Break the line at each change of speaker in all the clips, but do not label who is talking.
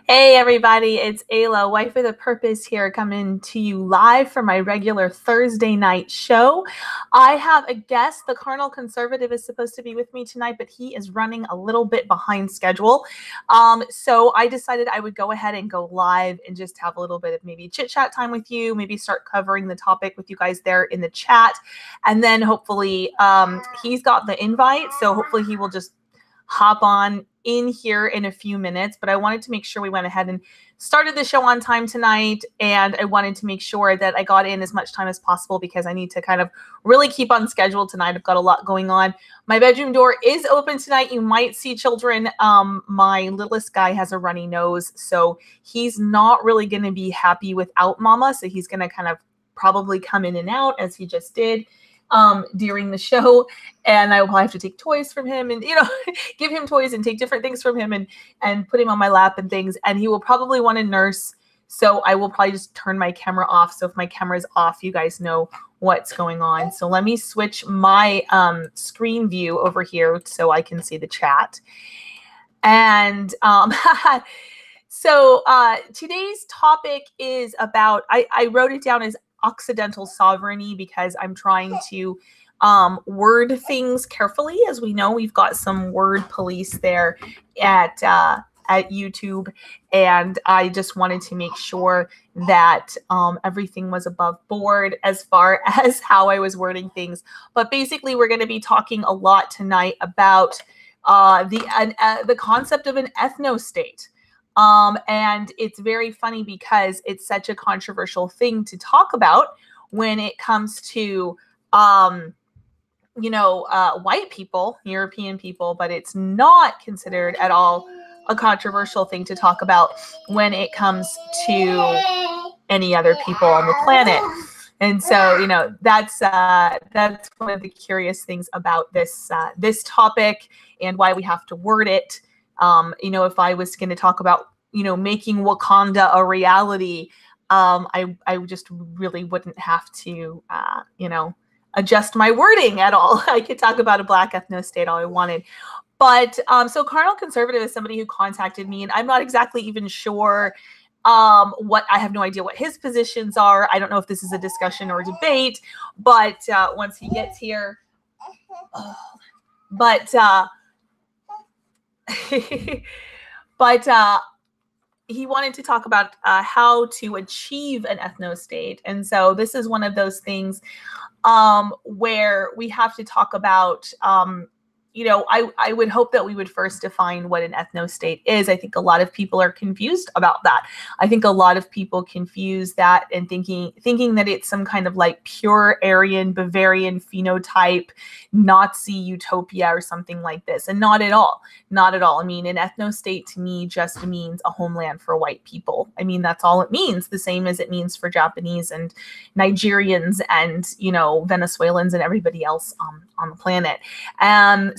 Hey everybody, it's Ayla, Wife with a Purpose here, coming to you live from my regular Thursday night show. I have a guest. The Carnal Conservative is supposed to be with me tonight, but he is running a little bit behind schedule. So I decided I would go ahead and go live and just have a little bit of maybe chit chat time with you, maybe start covering the topic with you guys there in the chat. And then hopefully he's got the invite, so hopefully he will just hop on in here in a few minutes, but I wanted to make sure we went ahead and started the show on time tonight, and I wanted to make sure that I got in as much time as possible because I need to kind of really keep on schedule tonight. I've got a lot going on. My bedroom door is open tonight. You might see children. My littlest guy has a runny nose, so he's not really going to be happy without mama, so he's going to kind of probably come in and out as he just did during the show, and I will probably have to take toys from him and, give him toys and take different things from him and put him on my lap and things, and he will probably want to nurse, so I will probably just turn my camera off. So if my camera is off, you guys know what's going on. So let me switch my screen view over here so I can see the chat. And so today's topic is about, I wrote it down as Occidental Sovereignty because I'm trying to word things carefully. As we know, we've got some word police there at YouTube, and I just wanted to make sure that everything was above board as far as how I was wording things. But basically, we're going to be talking a lot tonight about the concept of an ethnostate. And it's very funny because it's such a controversial thing to talk about when it comes to, white people, European people, but it's not considered at all a controversial thing to talk about when it comes to any other people on the planet. And so, that's one of the curious things about this topic and why we have to word it. If I was going to talk about, making Wakanda a reality, I just really wouldn't have to, adjust my wording at all. I could talk about a Black ethnostate all I wanted. But so Carnal Conservative is somebody who contacted me, and I'm not exactly even sure I have no idea what his positions are. I don't know if this is a discussion or a debate, but once he gets here, but he wanted to talk about how to achieve an ethnostate. And so this is one of those things where we have to talk about, I would hope that we would first define what an ethnostate is. I think a lot of people are confused about that. I think a lot of people confuse that and thinking that it's some kind of like pure Aryan, Bavarian phenotype, Nazi utopia or something like this. And not at all. Not at all. I mean, an ethnostate to me just means a homeland for white people. I mean, that's all it means. The same as it means for Japanese and Nigerians and, Venezuelans and everybody else on the planet.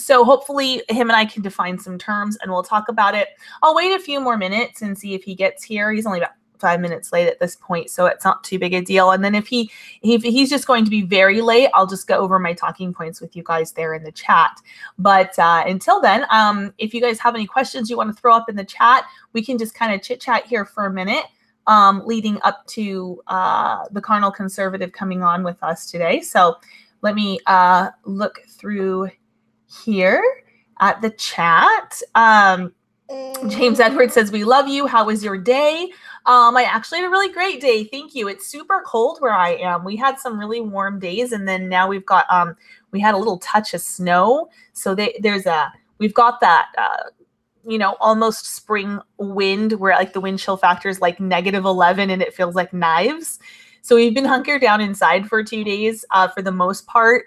So hopefully him and I can define some terms and we'll talk about it. I'll wait a few more minutes and see if he gets here. He's only about 5 minutes late at this point, so it's not too big a deal. And then if he's just going to be very late, I'll just go over my talking points with you guys there in the chat. But until then, if you guys have any questions you want to throw up in the chat, we can just kind of chit chat here for a minute, leading up to the Carnal Conservative coming on with us today. So let me look through here at the chat. James Edwards says, "We love you. How was your day?" I actually had a really great day. Thank you. It's super cold where I am. We had some really warm days, and then now we've got we had a little touch of snow. So we've got that almost spring wind where like the wind chill factor is like -11 and it feels like knives. So we've been hunkered down inside for 2 days for the most part,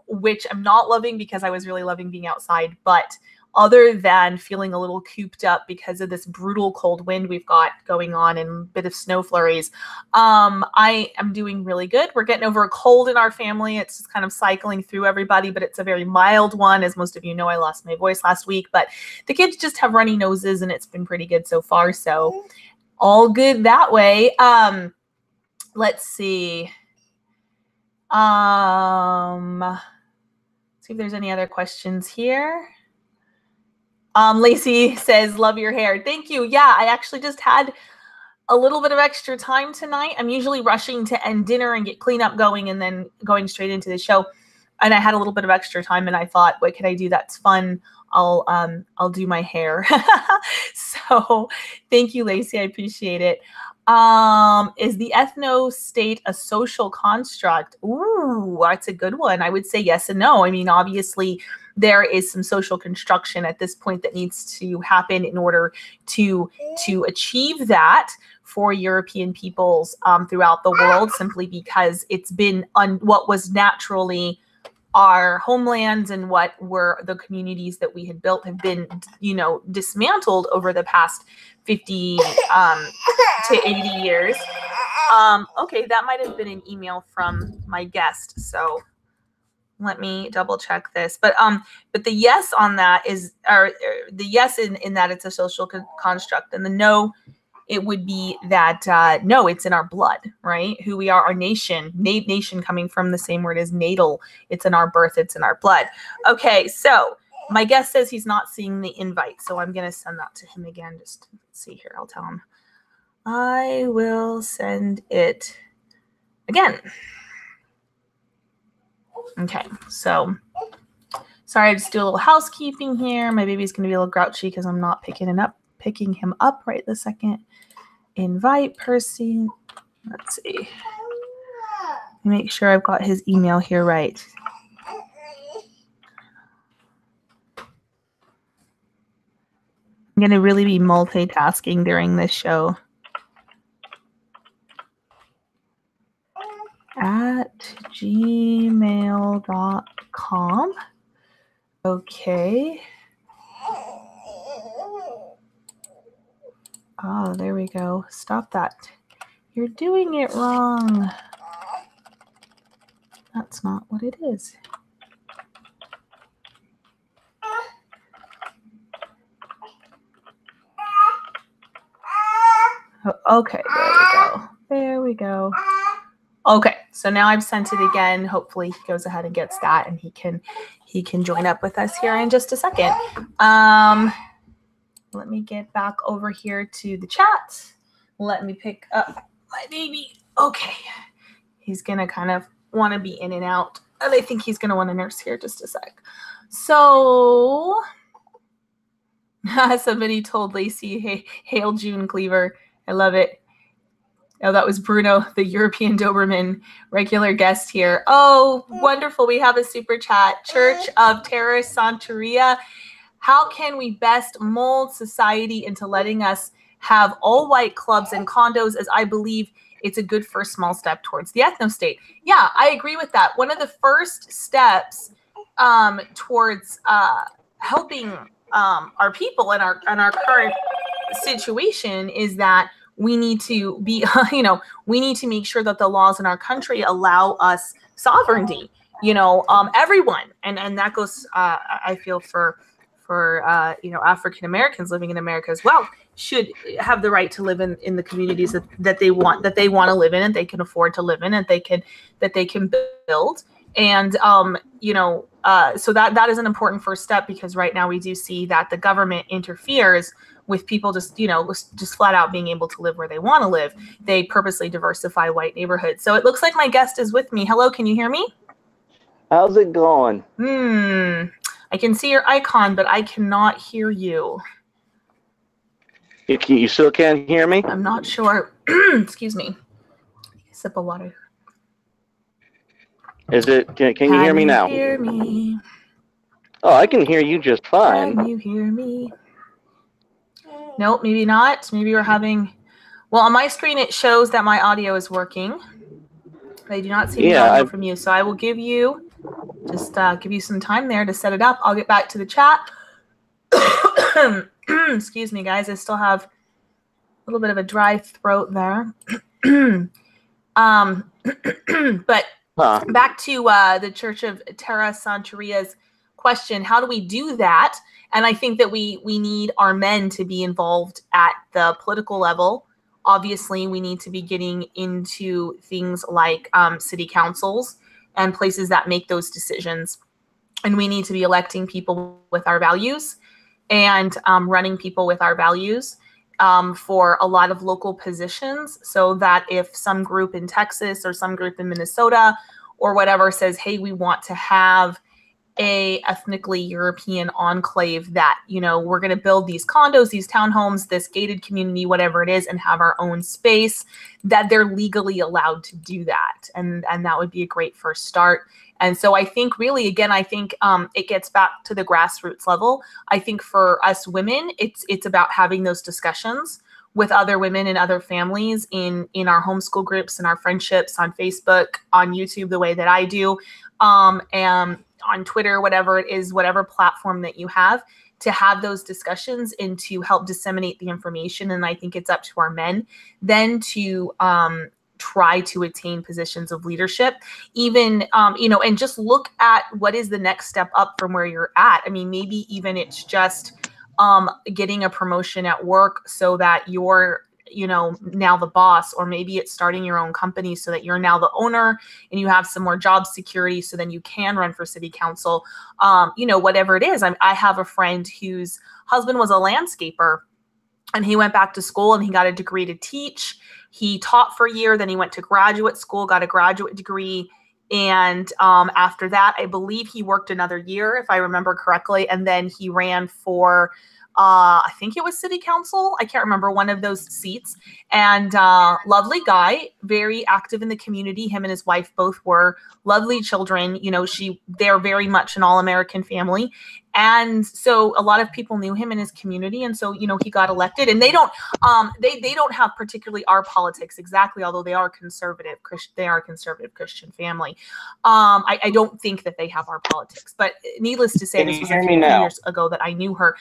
which I'm not loving because I was really loving being outside. But other than feeling a little cooped up because of this brutal cold wind we've got going on and a bit of snow flurries, I am doing really good. We're getting over a cold in our family. It's just kind of cycling through everybody, but it's a very mild one. As most of you know, I lost my voice last week, but the kids just have runny noses and it's been pretty good so far. So all good that way. Let's see. See if there's any other questions here. Lacey says, love your hair. Thank you. Yeah, I actually just had a little bit of extra time tonight. I'm usually rushing to end dinner and get cleanup going and then going straight into the show. And I had a little bit of extra time and I thought, what can I do that's fun? I'll do my hair. So thank you, Lacey. I appreciate it. Is the ethnostate a social construct? Ooh, that's a good one. I would say yes and no. I mean, obviously, there is some social construction at this point that needs to happen in order to achieve that for European peoples throughout the world, simply because it's been what was naturally our homelands and what were the communities that we had built have been, dismantled over the past 50 to 80 years. Okay, that might have been an email from my guest, so let me double check this. But the yes on that is, or the yes in that it's a social construct, and the no, it would be that no, it's in our blood, right? Who we are, our nation, nation coming from the same word as natal. It's in our birth, it's in our blood. Okay, so my guest says he's not seeing the invite, so I'm going to send that to him again. Just see here, I'll tell him. I will send it again. Okay, so sorry, I just do a little housekeeping here. My baby's going to be a little grouchy because I'm not picking him up right this second. Invite person. Let's see. Make sure I've got his email here right. I'm going to really be multitasking during this show. At gmail.com. Okay. Oh, there we go. Stop that. You're doing it wrong. That's not what it is. Oh, okay, there we go. There we go. Okay, so now I've sent it again. Hopefully he goes ahead and gets that, and he can join up with us here in just a second. Let me get back over here to the chat. Let me pick up my baby. Okay, he's gonna kind of want to be in and out, and I think he's gonna want to nurse here just a sec. So somebody told Lacey, "Hey, hail June Cleaver." I love it. Oh, that was Bruno, the European Doberman, regular guest here. Oh, wonderful. We have a super chat. Church of Terra Santeria. How can we best mold society into letting us have all white clubs and condos, as I believe it's a good first small step towards the ethnostate? Yeah, I agree with that. One of the first steps towards helping our people and our current situation is that we need to be, we need to make sure that the laws in our country allow us sovereignty, everyone. And that goes, I feel for African Americans living in America as well, should have the right to live in the communities that they want to live in, and they can afford to live in, and that they can build. And, so that is an important first step, because right now we do see that the government interferes with people just flat out being able to live where they want to live. They purposely diversify white neighborhoods. So it looks like my guest is with me. Hello, can you hear me?
How's it going?
I can see your icon, but I cannot hear you.
You still can't hear me?
I'm not sure. Excuse me. Sip of water.
Is it? Can you hear me now?
Hear me?
Oh, I can hear you just fine.
Can you hear me? Nope, maybe not. Maybe we're having. Well, on my screen it shows that my audio is working. I do not see the audio from you, so I will give you some time there to set it up. I'll get back to the chat. Excuse me, guys. I still have a little bit of a dry throat there. But back to the Church of Terra Santeria's question: how do we do that? And I think that we need our men to be involved at the political level. Obviously, we need to be getting into things like city councils and places that make those decisions. And we need to be electing people with our values and running people with our values for a lot of local positions, so that if some group in Texas or some group in Minnesota or whatever says, hey, we want to have a ethnically European enclave, that, you know, we're going to build these condos, these townhomes, this gated community, whatever it is, and have our own space, that they're legally allowed to do that. And that would be a great first start. And so I think really, again, I think it gets back to the grassroots level. I think for us women, it's about having those discussions with other women and other families in our homeschool groups and our friendships on Facebook, on YouTube, the way that I do, and on Twitter, whatever it is, whatever platform that you have, to have those discussions and to help disseminate the information. And I think it's up to our men then to try to attain positions of leadership, even, you know, and just look at what is the next step up from where you're at. I mean, maybe even it's just getting a promotion at work so that you're, you know, now the boss, or maybe it's starting your own company so that you're now the owner and you have some more job security, so then you can run for city council, you know, whatever it is. I have a friend whose husband was a landscaper, and he went back to school and he got a degree to teach. He taught for a year, then he went to graduate school, got a graduate degree. And after that, I believe he worked another year, if I remember correctly. And then he ran for, I think it was city council. I can't remember, one of those seats. And lovely guy, very active in the community. Him and his wife both were lovely children. You know, they're very much an all-American family. And so a lot of people knew him in his community. And so, you know, he got elected, and they don't have particularly our politics exactly, although they are conservative. They are a conservative Christian family. I don't think that they have our politics, but needless to say, this was a few years ago that I knew her.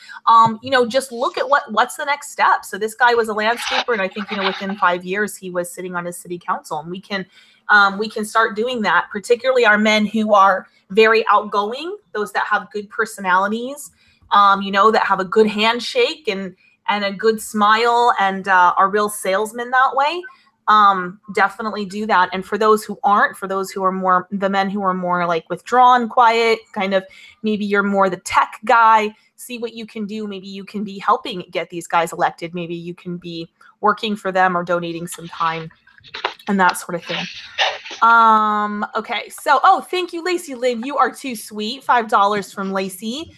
You know, just look at what's the next step. So this guy was a landscaper, and I think, you know, within 5 years, he was sitting on his city council, and we can start doing that, particularly our men who are very outgoing, those that have good personalities, you know, that have a good handshake and a good smile, and are real salesmen that way. Definitely do that. And for those who aren't, for those who are more, the men who are more like withdrawn, quiet, kind of, maybe you're more the tech guy, see what you can do. Maybe you can be helping get these guys elected. Maybe you can be working for them or donating some time and that sort of thing. Okay. So, thank you, Lacey Lynn. You are too sweet. $5 from Lacey.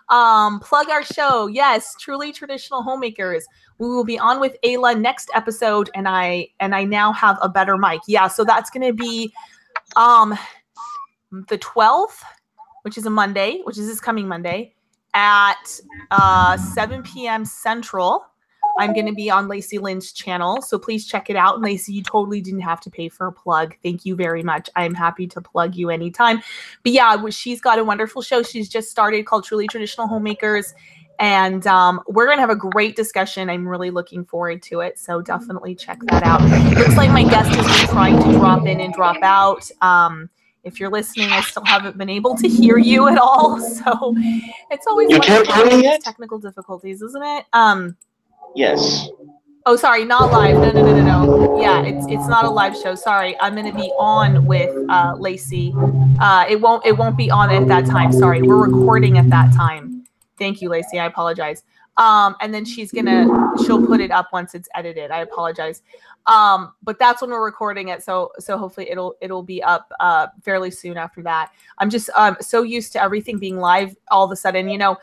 Plug our show. Yes. Truly Traditional Homemakers. We will be on with Ayla next episode. And I now have a better mic. Yeah. So that's going to be, the 12th, which is a Monday, which is this coming Monday at, 7 p.m. Central. I'm going to be on Lacey Lynn's channel, so please check it out. And Lacey, you totally didn't have to pay for a plug. Thank you very much. I'm happy to plug you anytime. But yeah, she's got a wonderful show she's just started called Truly Traditional Homemakers. And we're going to have a great discussion. I'm really looking forward to it. So definitely check that out. Looks like my guest has been trying to drop in and drop out. If you're listening, I still haven't been able to hear you at all. So it's always technical difficulties, isn't it?
Yes.
Oh, sorry, not live. No. Yeah, it's not a live show. Sorry, I'm going to be on with Lacey. It won't be on at that time. Sorry, we're recording at that time. Thank you, Lacey. I apologize. And then she'll put it up once it's edited. I apologize. But that's when we're recording it. So hopefully it'll be up fairly soon after that. I'm just so used to everything being live all of a sudden, you know.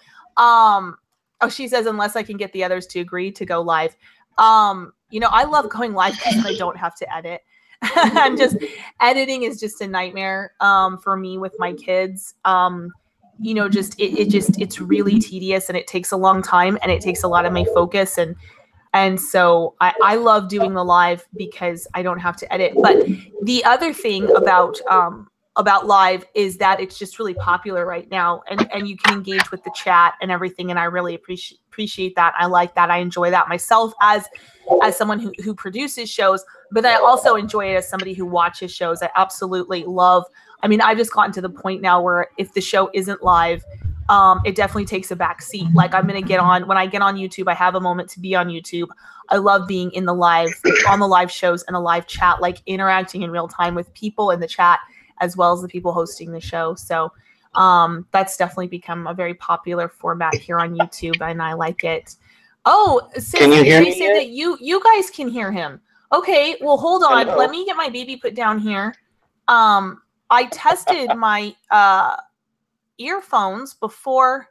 Oh, she says, unless I can get the others to agree to go live. You know, I love going live because I don't have to edit. Editing is just a nightmare for me with my kids. You know, it's really tedious, and it takes a long time, and it takes a lot of my focus. And so I love doing the live because I don't have to edit. But the other thing about live is that it's just really popular right now, and you can engage with the chat and everything. And I really appreciate that. I like that. I enjoy that myself as someone who produces shows, but I also enjoy it as somebody who watches shows. I absolutely love, I mean, I've just gotten to the point now where if the show isn't live, it definitely takes a back seat. Like when I get on YouTube, I have a moment to be on YouTube. I love being on the live shows and a live chat, like interacting in real time with people in the chat, as well as the people hosting the show. So That's definitely become a very popular format here on YouTube, and I like it. Oh,
Can you hear me
say that you guys can hear him. Okay, well, hold on.
Hello.
Let me get my baby put down here. I tested my earphones before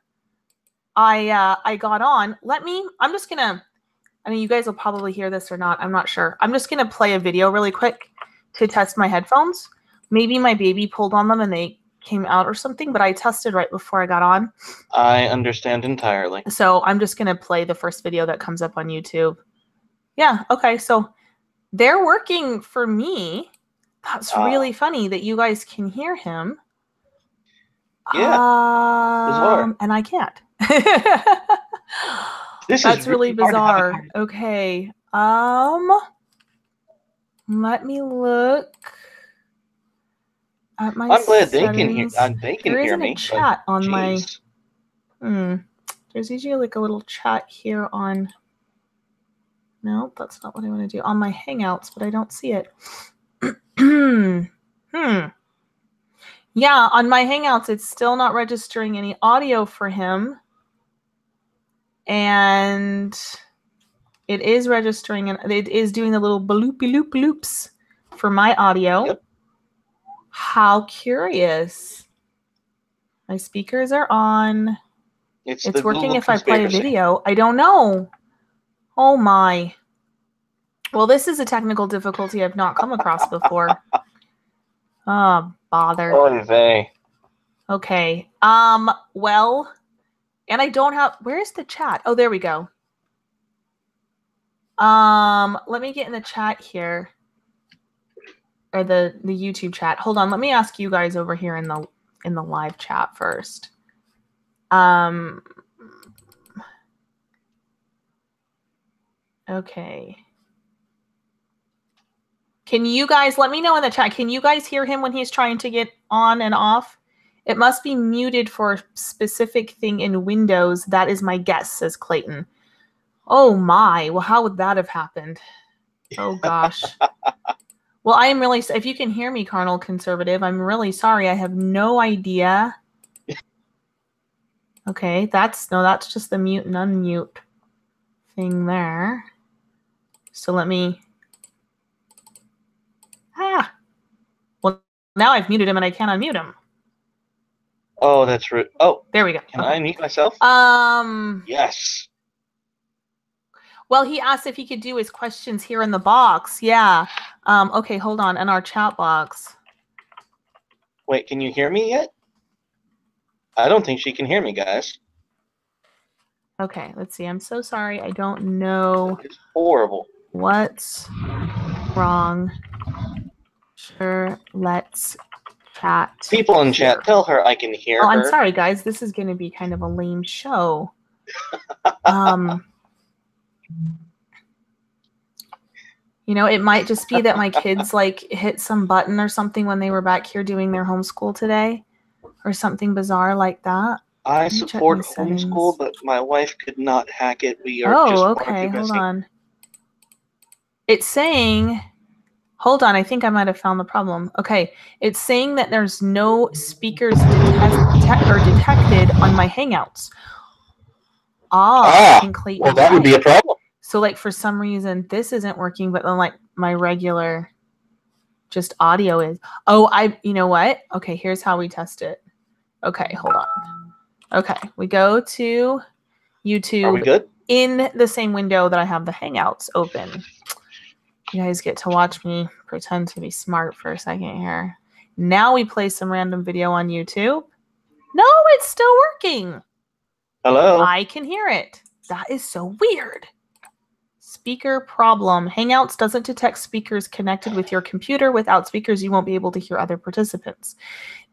I got on. I'm just gonna, I mean, you guys will probably hear this or not. I'm not sure. I'm just gonna play a video really quick to test my headphones. Maybe my baby pulled on them and they came out or something, but I tested right before I got on.
I understand entirely.
So I'm just gonna play the first video that comes up on YouTube. Yeah, okay, so they're working for me. That's really funny that you guys can hear him.
Yeah. Bizarre.
And I can't.
That's
really bizarre. Okay. Let me look at my
I'm glad
settings.
they can hear me.
A chat on my. There's usually like a little chat here on. No, that's not what I want to do. On my Hangouts, but I don't see it. Yeah, on my Hangouts, it's still not registering any audio for him. And it is registering, and it is doing the little bloopy loop loops for my audio. Yep. How curious. My speakers are on. It's working if I play a video. I don't know. Oh my. Well, this is a technical difficulty I've not come across before. Oh, bother.
Oy vey.
Okay. Well, and I don't have, where's the chat? Oh, there we go. Let me get in the chat here. Or the YouTube chat. Hold on, let me ask you guys over here in the live chat first. Okay. Can you guys let me know in the chat? Can you guys hear him when he's trying to get on and off? It must be muted for a specific thing in Windows. That is my guess, says Clayton. Oh my. Well, how would that have happened? Oh gosh. Well, I am really, if you can hear me, Carnal Conservative, I'm really sorry. I have no idea. Okay, that's just the mute and unmute thing there. So let me, well, now I've muted him and I can't unmute him.
Oh, that's rude. Oh,
there we go.
Can I unmute myself? Yes.
Well, he asked if he could do his questions here in the box. Yeah. Okay, hold on. In our chat box.
Wait, can you hear me yet? I don't think she can hear me, guys.
Okay, let's see. I'm so sorry. I don't know.
It's horrible.
What's wrong? Sure, let's chat.
People in chat, tell her I can hear her.
I'm sorry, guys. This is going to be kind of a lame show. You know, it might just be that my kids like hit some button or something when they were back here doing their homeschool today, or something bizarre like that.
I support homeschool, but my wife could not hack it. We are
okay. Hold on. It's saying, hold on. I think I might have found the problem. Okay. It's saying that there's no speakers detected on my Hangouts. Well, that would be a problem. So like for some reason this isn't working, but then like my regular just audio is. Oh, you know what? Okay, here's how we test it. Okay, hold on. Okay, we go to YouTube.
Are we good?
In the same window that I have the Hangouts open. You guys get to watch me pretend to be smart for a second here. Now we play some random video on YouTube. No, it's still working.
Hello?
I can hear it. That is so weird. Speaker problem. Hangouts doesn't detect speakers connected with your computer. Without speakers, you won't be able to hear other participants.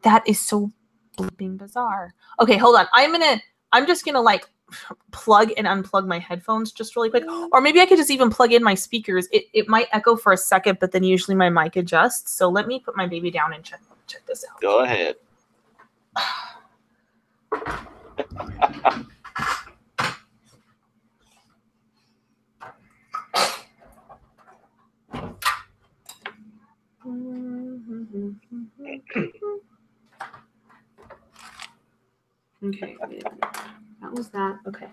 That is so bleeping bizarre. Okay, hold on. I'm just gonna like plug and unplug my headphones just really quick. Or maybe I could just even plug in my speakers. It might echo for a second, but then usually my mic adjusts. So let me put my baby down and check this out.
Go ahead.
Okay, wait a minute. That was that. Okay.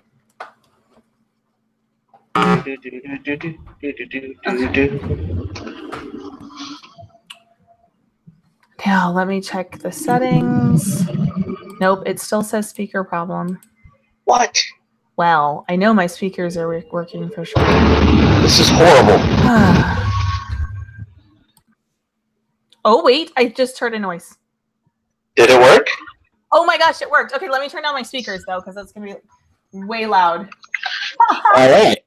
Now let me check the settings. Nope, it still says speaker problem.
What?
Well, I know my speakers are working for sure.
This is horrible.
Oh, wait, I just heard a noise.
Did it work?
Oh my gosh, it worked. Okay, let me turn down my speakers though, because that's going to be way loud.
All right.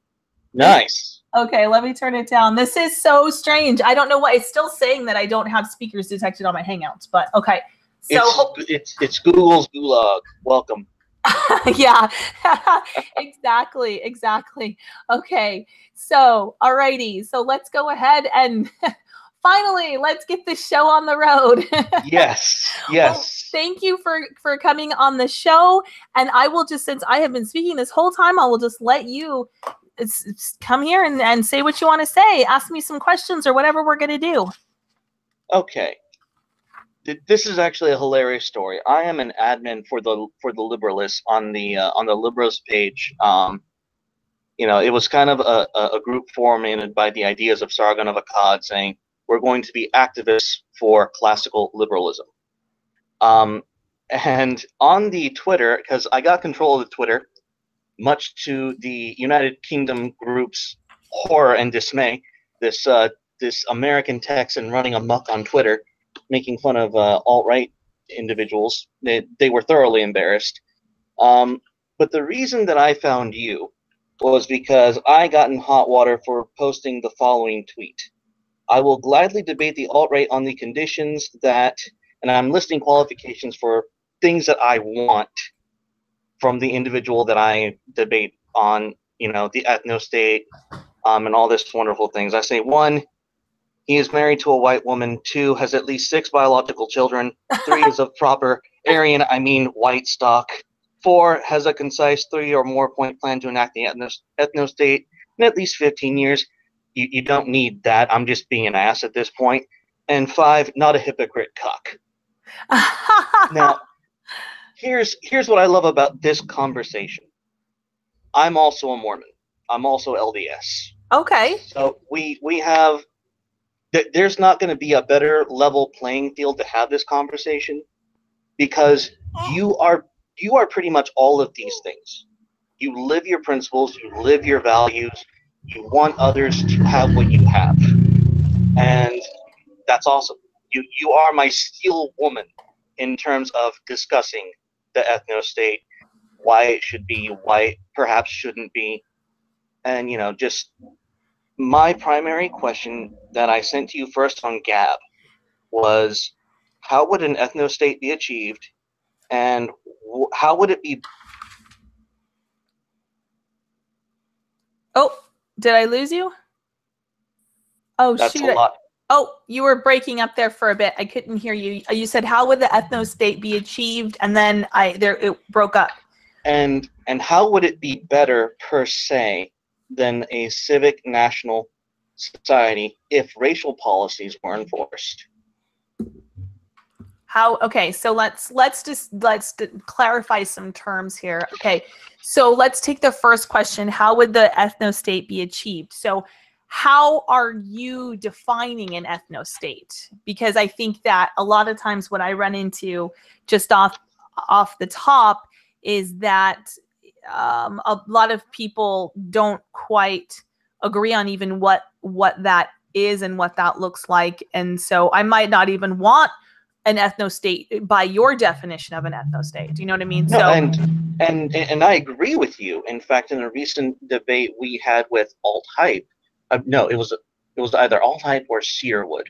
Nice.
Okay, let me turn it down. This is so strange. I don't know why. It's still saying that I don't have speakers detected on my Hangouts, but okay. So
it's Google's gulag. Welcome.
Yeah, exactly. Okay, so alrighty, so let's go ahead and finally let's get this show on the road.
Yes.
Well, thank you for coming on the show, and I will just, since I have been speaking this whole time, I will just let you come here and say what you want to say. Ask me some questions or whatever we're gonna do.
Okay. This is actually a hilarious story. I am an admin for the Liberalists on the Liberals page. It was kind of a group formed by the ideas of Sargon of Akkad, saying we're going to be activists for classical liberalism. And on the Twitter, because I got control of the Twitter, much to the United Kingdom group's horror and dismay, this American Texan running amok on Twitter, making fun of alt-right individuals. They were thoroughly embarrassed. But the reason that I found you was because I got in hot water for posting the following tweet. I will gladly debate the alt-right on the conditions that, and I'm listing qualifications for things that I want from the individual that I debate on, the ethnostate, and all this wonderful things. I say, 1, he is married to a white woman. 2, has at least 6 biological children. 3, is of proper Aryan, white stock. 4, has a concise 3 or more point plan to enact the ethnostate in at least 15 years. You don't need that. I'm just being an ass at this point. And 5, not a hypocrite cuck. Now, here's what I love about this conversation. I'm also a Mormon. I'm also LDS.
Okay.
So we have... There's not going to be a better level playing field to have this conversation, because you are pretty much all of these things. You live your principles, you live your values, you want others to have what you have, and that's awesome. You are my steel woman in terms of discussing the ethnostate, why it should be, why it perhaps shouldn't be, and just. My primary question that I sent to you first on Gab was, how would an ethnostate be achieved, and how would it be?
Oh, did I lose you? Oh,
that's
shoot.
A lot.
Oh, you were breaking up there for a bit. I couldn't hear you. You said, how would the ethnostate be achieved? And then it broke up.
And how would it be better per se than a civic national society if racial policies were enforced?
Okay, so let's clarify some terms here. Okay, so let's take the first question. How would the ethnostate be achieved? So how are you defining an ethnostate? Because I think that a lot of times what I run into just off the top is that a lot of people don't quite agree on even what that is and what that looks like. And so I might not even want an ethnostate by your definition of an ethnostate. Do you know what I mean?
No,
so
and I agree with you. In fact, in a recent debate we had with alt-hype, no, it was either alt-hype or Cedarwood,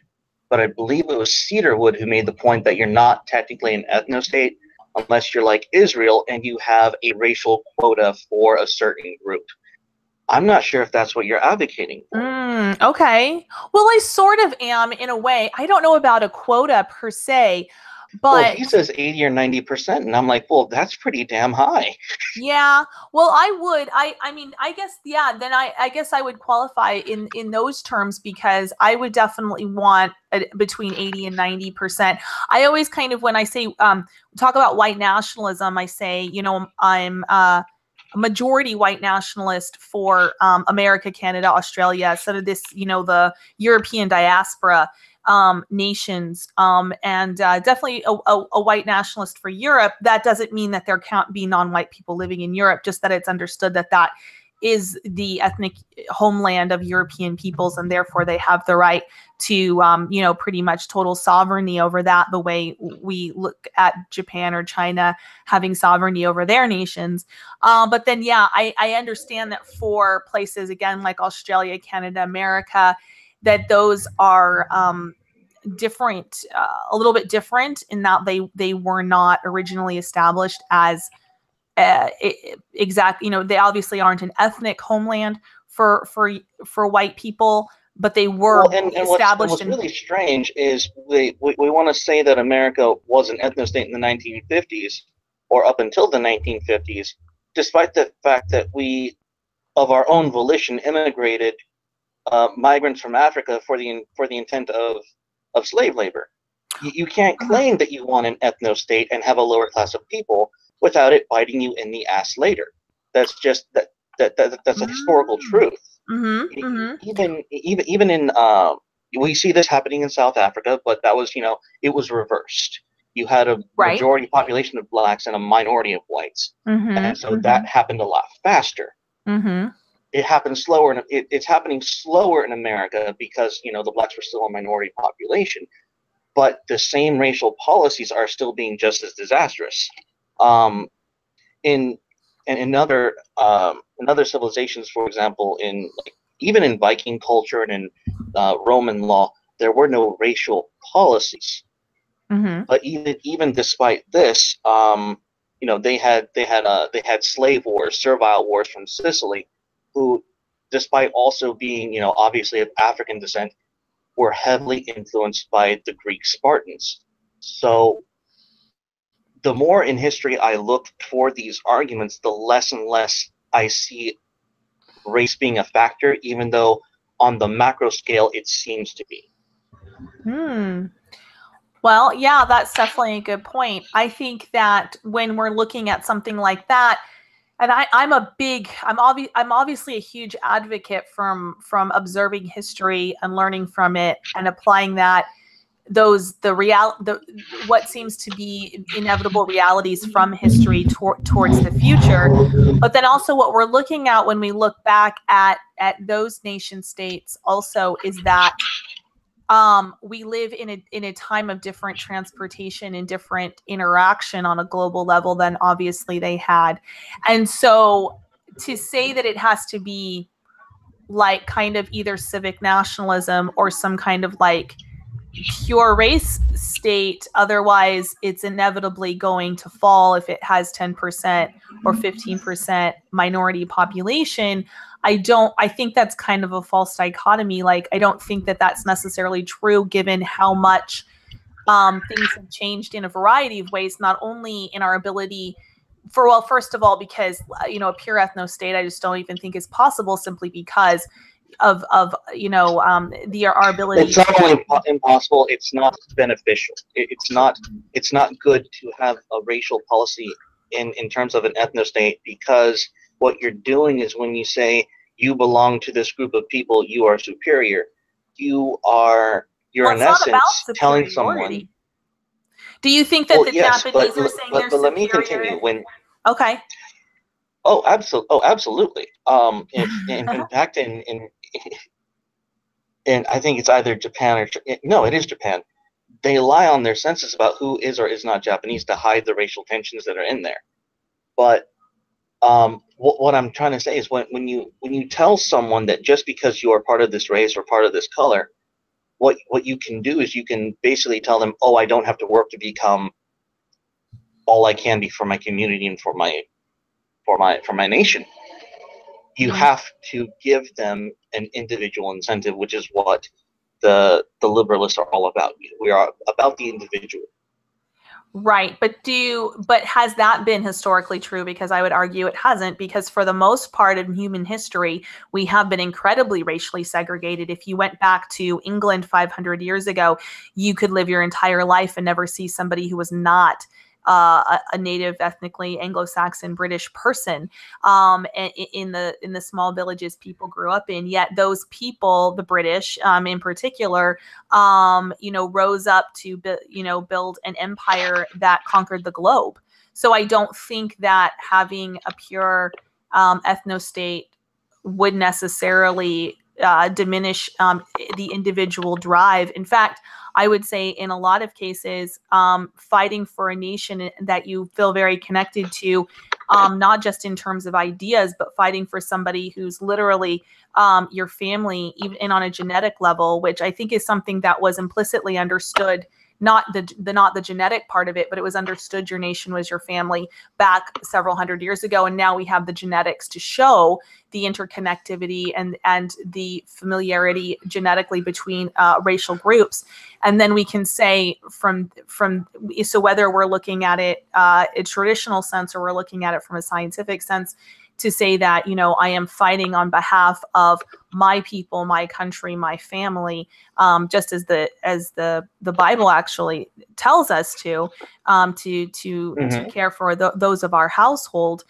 but I believe it was Cedarwood who made the point that you're not technically an ethnostate unless you're like Israel and you have a racial quota for a certain group. I'm not sure if that's what you're advocating for.
Okay. Well, I sort of am in a way. I don't know about a quota per se,
Well,
But
he says 80 or 90%, and I'm like, well, that's pretty damn high.
yeah, well, I mean, I guess, yeah, then I guess I would qualify in those terms, because I would definitely want between 80 and 90%. I always kind of, when I say, talk about white nationalism, I say, I'm a majority white nationalist for America, Canada, Australia, sort of this, the European diaspora nations, and definitely a white nationalist for Europe. That doesn't mean that there can't be non-white people living in Europe, just that it's understood that that is the ethnic homeland of European peoples, and therefore they have the right to, pretty much total sovereignty over that, the way we look at Japan or China having sovereignty over their nations. But then, yeah, I understand that for places, again, like Australia, Canada, America, that those are different, a little bit different, in that they were not originally established as exact. They obviously aren't an ethnic homeland for white people, but they were
And
established
what's really strange is we want to say that America was an ethnostate in the 1950s, or up until the 1950s, despite the fact that we, of our own volition, immigrated migrants from Africa for the intent of slave labor. You can't claim that you want an ethnostate and have a lower class of people without it biting you in the ass later. That's just that's a historical truth. Even in we see this happening in South Africa, but that was, it was reversed. You had a majority population of blacks and a minority of whites, and so that happened a lot faster. It happened slower, and it's happening slower in America because the blacks were still a minority population, but the same racial policies are still being just as disastrous. In other civilizations, for example, even in Viking culture and in Roman law, there were no racial policies. But even despite this, they had slave wars, servile wars from Sicily, who, despite also being, obviously of African descent, were heavily influenced by the Greek Spartans. So the more in history I look toward these arguments, the less and less I see race being a factor, even though on the macro scale it seems to be.
Well, yeah, that's definitely a good point. I think that when we're looking at something like that, and I'm obviously a huge advocate from observing history and learning from it and applying that, what seems to be inevitable realities from history towards the future. But then also what we're looking at when we look back at those nation states also is that we live in a time of different transportation and different interaction on a global level than obviously they had. And so to say that it has to be like kind of either civic nationalism or some kind of like pure race state, otherwise it's inevitably going to fall if it has 10% or 15% minority population, I think that's kind of a false dichotomy. Like, I don't think that that's necessarily true, given how much things have changed in a variety of ways, not only in our ability first of all, because, a pure ethno state, I just don't even think is possible, simply because of our ability.
It's not only impossible, it's not beneficial. It's not good to have a racial policy in terms of an ethnostate, because what you're doing is, when you say you belong to this group of people, you are superior. You're in essence telling someone.
Do you think that the Japanese are saying they're superior?
But let me continue.
Okay.
Oh, absolutely. In fact, and I think it's either Japan or no, it is Japan. They lie on their census about who is or is not Japanese to hide the racial tensions that are in there. But what I'm trying to say is, when you tell someone that just because you are part of this race or part of this color, what you can do is you can basically tell them, oh, I don't have to work to become all I can be for my community and for my nation. You have to give them an individual incentive, which is what the liberalists are all about. We are about the individual.
Right. But has that been historically true? Because I would argue it hasn't, because for the most part in human history, we have been incredibly racially segregated. If you went back to England 500 years ago, you could live your entire life and never see somebody who was not a native, ethnically Anglo-Saxon British person in the small villages people grew up in. Yet those people, the British in particular, rose up to build an empire that conquered the globe. So I don't think that having a pure ethnostate would necessarily diminish the individual drive. In fact, I would say in a lot of cases, fighting for a nation that you feel very connected to, not just in terms of ideas, but fighting for somebody who's literally your family, even on a genetic level, which I think is something that was implicitly understood, not the genetic part of it, but it was understood your nation was your family back several hundred years ago. And now we have the genetics to show the interconnectivity and the familiarity genetically between racial groups. And then we can say so whether we're looking at it in a traditional sense or we're looking at it from a scientific sense, to say that, I am fighting on behalf of my people, my country, my family, just as the Bible actually tells us to care for those of our household.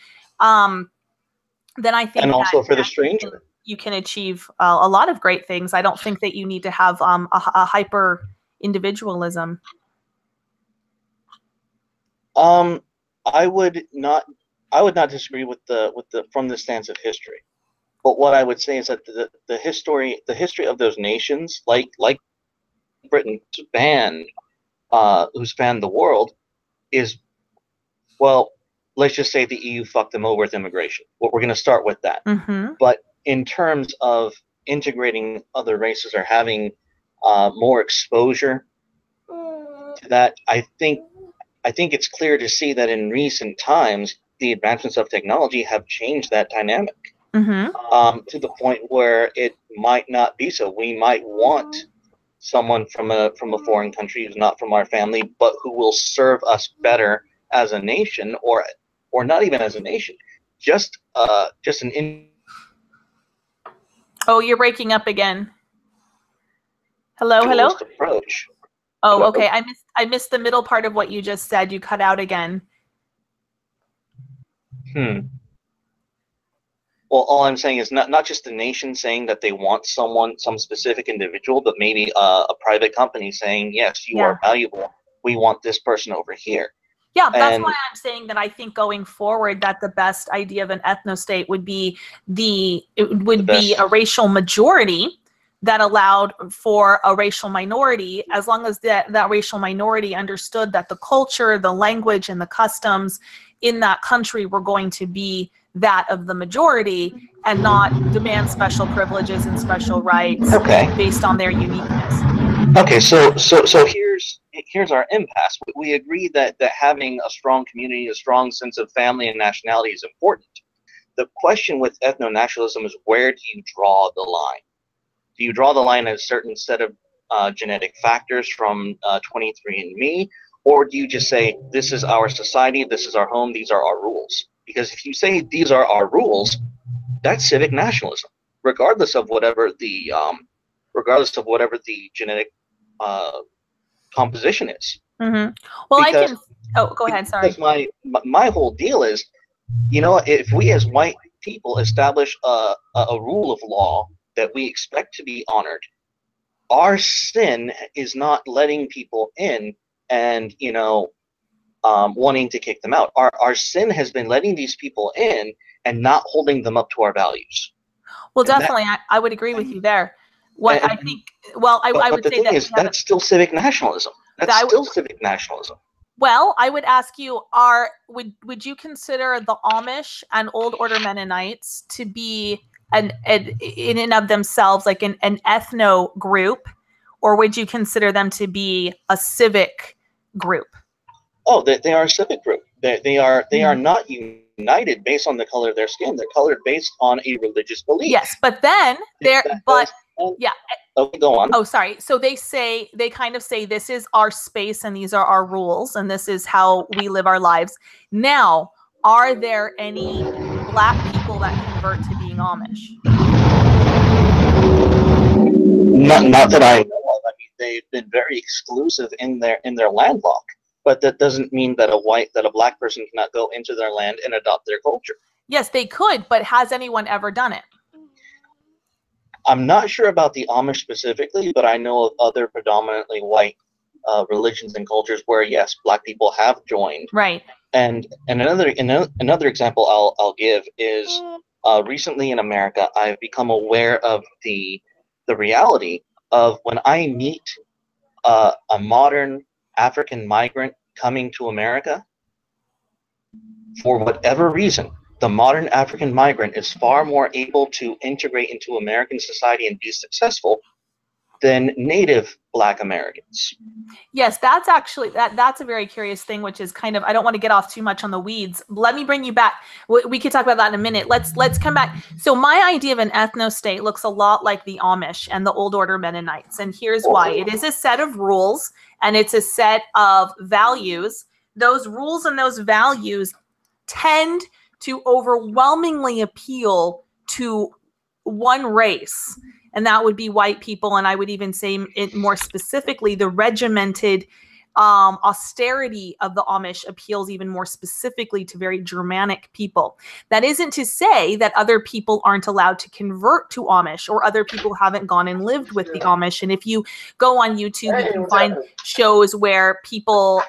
Then I think,
and also for the stranger,
you can achieve a lot of great things. I don't think that you need to have a hyper individualism.
I would not disagree with the from the stance of history, but what I would say is that the history of those nations, like Britain, who spanned the world, is, well, let's just say the EU fucked them over with immigration. We're going to start with that.
Mm-hmm.
But in terms of integrating other races or having more exposure to that, I think it's clear to see that in recent times, the advancements of technology have changed that dynamic.
Mm-hmm.
To the point where it might not be so. We might want someone from a foreign country who's not from our family, but who will serve us better as a nation, or not even as a nation, just an.
Oh, you're breaking up again. Hello.
Approach.
Oh,
Hello?
okay. I missed the middle part of what you just said. You cut out again.
Well, all I'm saying is not just the nation saying that they want some specific individual, but maybe a private company saying, yes, you are valuable. We want this person over here.
Yeah, that's why I'm saying that I think going forward that the best idea of an ethnostate would be be a racial majority that allowed for a racial minority, as long as that racial minority understood that the culture, the language, and the customs in that country were going to be that of the majority and not demand special privileges and special rights based on their uniqueness.
Okay, so here's our impasse. We agree that having a strong community, a strong sense of family and nationality is important. The question with ethno-nationalism is, where do you draw the line? Do you draw the line at a certain set of genetic factors from 23andMe, or do you just say, this is our society, this is our home, these are our rules? Because if you say these are our rules, that's civic nationalism, regardless of whatever the genetic composition is.
Mm-hmm. Well, because, go ahead. Sorry.
Because my whole deal is, if we as white people establish a rule of law that we expect to be honored, our sin is not letting people in and wanting to kick them out. Our sin has been letting these people in and not holding them up to our values.
Well, definitely, I would agree with you there. I would say that
that's still civic nationalism. That's still civic nationalism.
Well, I would ask you: would you consider the Amish and Old Order Mennonites to be in and of themselves like an ethno group, or would you consider them to be a civic group?
Oh, they are a civic group. They are not united based on the color of their skin. They're colored based on a religious belief.
Yes, but then Yeah.
Okay, go on.
Oh, sorry. So they kind of say this is our space and these are our rules and this is how we live our lives. Now, are there any Black people that convert to being Amish?
Not that I know of. I mean, they've been very exclusive in their landlock, but that doesn't mean that a Black person cannot go into their land and adopt their culture.
Yes, they could, but has anyone ever done it?
I'm not sure about the Amish specifically, but I know of other predominantly white religions and cultures where, yes, Black people have joined.
Right.
And another example I'll give is recently in America, I've become aware of the reality of when I meet a modern African migrant coming to America, for whatever reason, the modern African migrant is far more able to integrate into American society and be successful than native Black Americans.
Yes, that's actually that's a very curious thing, which is kind of, I don't want to get off too much on the weeds. Let me bring you back. We could talk about that in a minute. Let's come back. So my idea of an ethnostate looks a lot like the Amish and the Old Order Mennonites, and here's why. It is a set of rules and it's a set of values. Those rules and those values tend to overwhelmingly appeal to one race, and that would be white people. And I would even say it more specifically, the regimented austerity of the Amish appeals even more specifically to very Germanic people. That isn't to say that other people aren't allowed to convert to Amish, or other people haven't gone and lived with the Amish. And if you go on YouTube, you can find shows where people,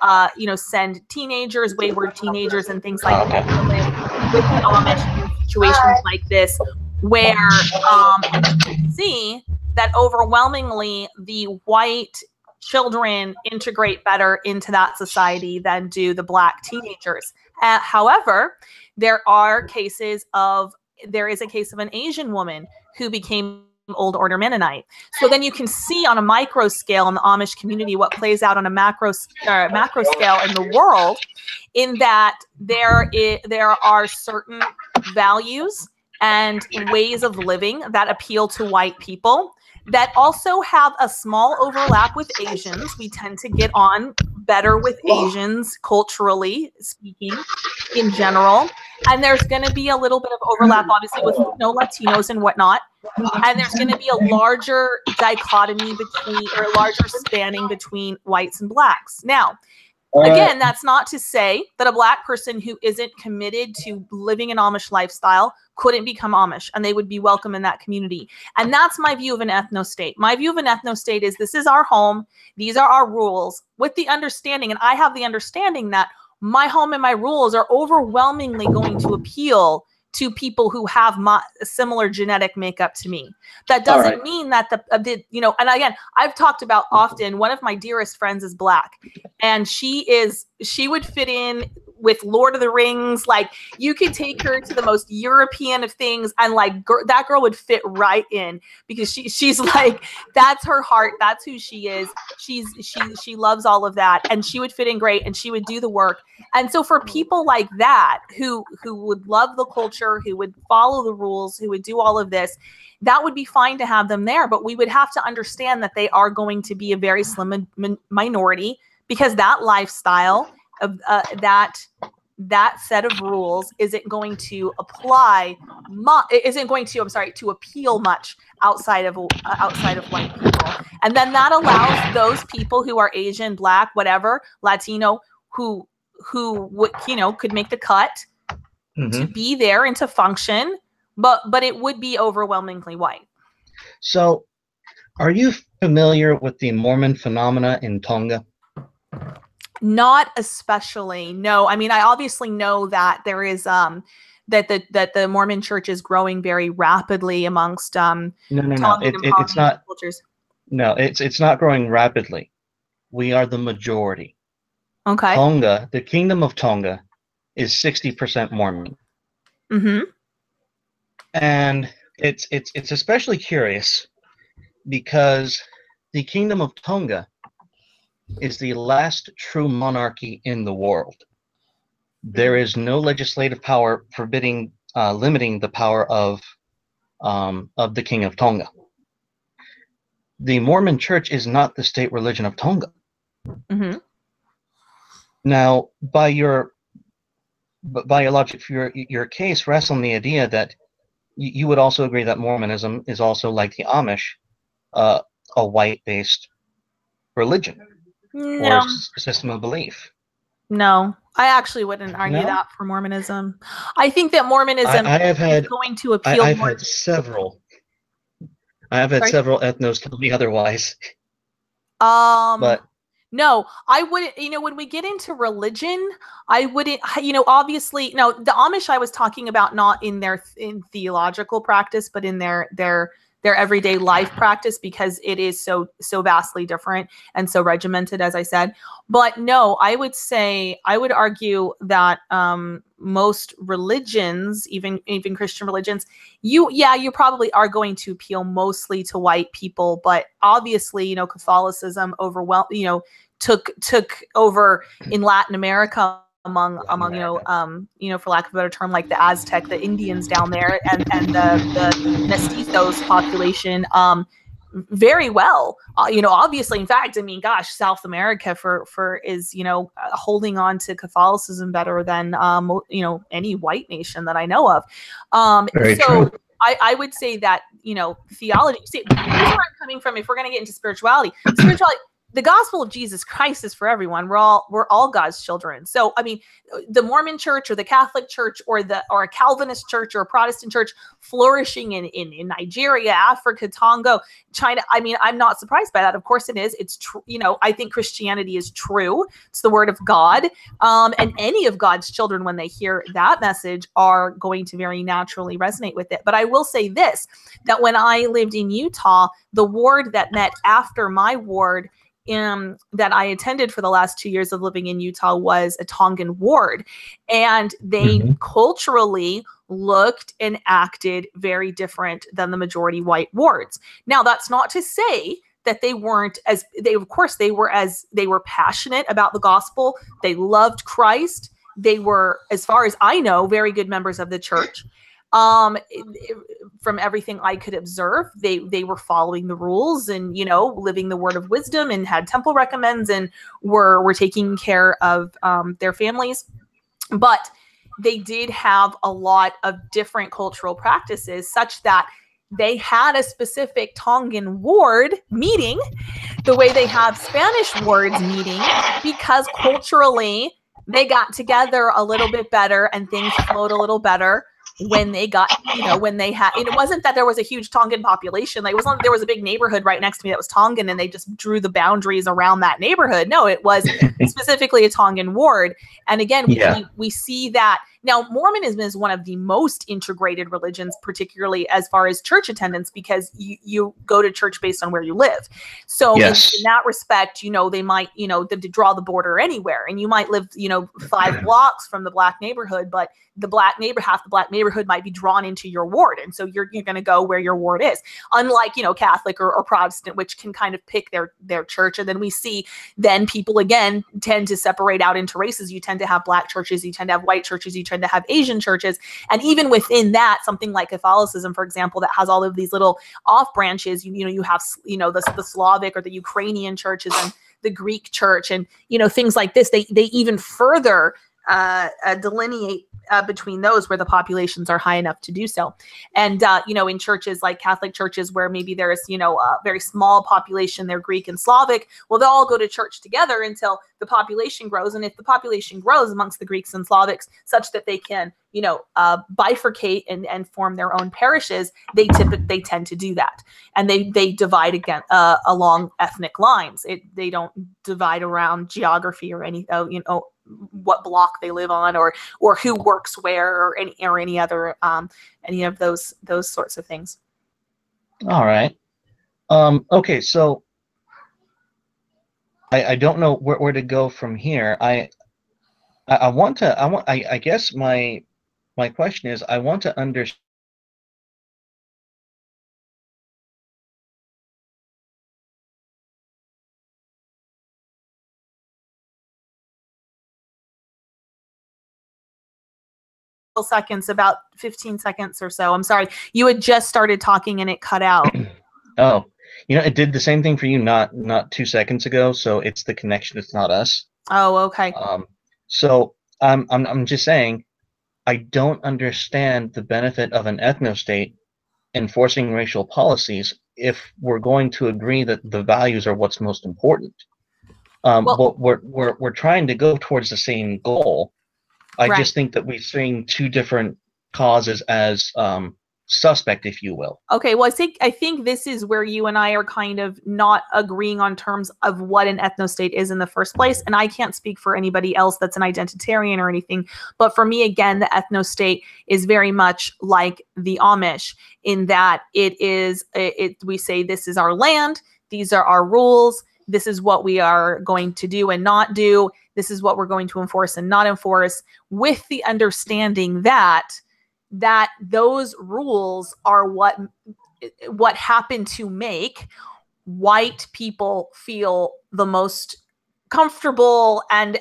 send teenagers, wayward teenagers and things like that to live with the Amish in situations like this, where you can see that overwhelmingly the white children integrate better into that society than do the Black teenagers. However, there is a case of an Asian woman who became Old Order Mennonite. So then you can see on a micro scale in the Amish community what plays out on a macro scale in the world, in that there are certain values and ways of living that appeal to white people that also have a small overlap with Asians. We tend to get on better with Asians, culturally speaking, in general. And there's going to be a little bit of overlap, obviously, with Latinos and whatnot. And there's going to be a larger dichotomy or a larger spanning between whites and Blacks. Now, again, that's not to say that a Black person who isn't committed to living an Amish lifestyle couldn't become Amish, and they would be welcome in that community. And that's my view of an ethnostate. My view of an ethnostate is this is our home. These are our rules, with the understanding, and I have the understanding that my home and my rules are overwhelmingly going to appeal to people who have a similar genetic makeup to me. That doesn't mean that and again, I've talked about often, one of my dearest friends is Black, and she would fit in with Lord of the Rings. Like, you could take her to the most European of things, and that girl would fit right in, because she's like, that's her heart. That's who she is. She loves all of that, and she would fit in great, and she would do the work. And so for people like that, who would love the culture, who would follow the rules, who would do all of this, that would be fine to have them there. But we would have to understand that they are going to be a very slim minority, because that lifestyle of that set of rules isn't going to to appeal much outside of white people. And then that allows those people who are Asian, Black, whatever, Latino, who could make the cut to be there and to function, but it would be overwhelmingly white.
So, are you familiar with the Mormon phenomena in Tonga?
Not especially, no. I mean, I obviously know that there is that the Mormon Church is growing very rapidly amongst Tongan and
it's not
cultures.
No, it's not growing rapidly. We are the majority.
Okay.
Tonga, the Kingdom of Tonga, is 60% Mormon.
Mm-hmm.
And it's especially curious because the Kingdom of Tonga is the last true monarchy in the world. There is no legislative power limiting the power of the King of Tonga. the Mormon Church is not the state religion of Tonga.
Mm-hmm.
Now, by your logic, your case rests on the idea that you would also agree that Mormonism is also, like the Amish, a white-based religion or
No,
system of belief.
no, I actually wouldn't argue
No?
that for Mormonism. I think that Mormonism is going to appeal
I've
more.
had several. I have had
Sorry?
several ethnos tell me otherwise.
Um,
But
no, I wouldn't, when we get into religion, I wouldn't, obviously, no, the Amish I was talking about not in their in theological practice, but in their everyday life practice, because it is so vastly different and so regimented, as I said. But no, I would argue that most religions, even Christian religions, you probably are going to appeal mostly to white people, but obviously, Catholicism took over in Latin America among for lack of a better term, like the Aztec, the Indians down there, and the mestizos population very well. Obviously, in fact, I mean, gosh, South America is holding on to Catholicism better than any white nation that I know of.
very
So
true.
I would say that theology. See, here's where I'm coming from. If we're going to get into spirituality, the gospel of Jesus Christ is for everyone. We're all God's children. So, I mean, the Mormon church or the Catholic church or a Calvinist church or a Protestant church flourishing in Nigeria, Africa, Tonga, China. I mean, I'm not surprised by that. Of course it is. It's true. I think Christianity is true. It's the word of God. And any of God's children, when they hear that message, are going to very naturally resonate with it. But I will say this, that when I lived in Utah, the ward that met after my ward that I attended for the last 2 years of living in Utah was a Tongan ward. And they culturally looked and acted very different than the majority white wards. Now, that's not to say that they weren't they were passionate about the gospel. They loved Christ. They were, as far as I know, very good members of the church. From everything I could observe, they were following the rules and, living the word of wisdom and had temple recommends and were taking care of their families. But they did have a lot of different cultural practices, such that they had a specific Tongan ward meeting the way they have Spanish wards meeting, because culturally they got together a little bit better and things flowed a little better when they got, when they had, it wasn't that there was a huge Tongan population. Like, it wasn't, there was a big neighborhood right next to me that was Tongan and they just drew the boundaries around that neighborhood. No, it was specifically a Tongan ward. And again, we see that now Mormonism is one of the most integrated religions, particularly as far as church attendance, because you go to church based on where you live. So in that respect, they might, draw the border anywhere, and you might live, 5 blocks from the black neighborhood, but half the black neighborhood might be drawn into your ward. And so you're going to go where your ward is, unlike, Catholic or Protestant, which can kind of pick their church. And then we see then people again tend to separate out into races. You tend to have black churches, you tend to have white churches, you tend to have Asian churches. And even within that, something like Catholicism, for example, that has all of these little off branches, you have, the Slavic or the Ukrainian churches and the Greek church and, things like this. They even further delineate between those where the populations are high enough to do so. And, in churches like Catholic churches where maybe there is, a very small population, they're Greek and Slavic, well, they'll all go to church together until the population grows. And if the population grows amongst the Greeks and Slavics such that they can, bifurcate and form their own parishes, they tend to do that. And they divide again along ethnic lines. They don't divide around geography or any, what block they live on or who works where or any other any of those sorts of things.
All right. Okay, so I don't know where to go from here. I guess my question is, I want to understand
seconds, about 15 seconds or so. I'm sorry. You had just started talking and it cut out.
Oh, You know, it did the same thing for you not 2 seconds ago. So it's the connection. It's not us.
Oh, okay.
Um, so I'm just saying I don't understand the benefit of an ethnostate enforcing racial policies if we're going to agree that the values are what's most important.
Well,
But we're trying to go towards the same goal. I
right.
just think that we're seeing two different causes as suspect, if you will.
Okay, well, I think this is where you and I are kind of not agreeing on terms of what an ethnostate is in the first place. And I can't speak for anybody else that's an identitarian or anything. But for me, again, the ethnostate is very much like the Amish in that we say this is our land, these are our rules, this is what we are going to do and not do, this is what we're going to enforce and not enforce, with the understanding that those rules are what happen to make white people feel the most comfortable and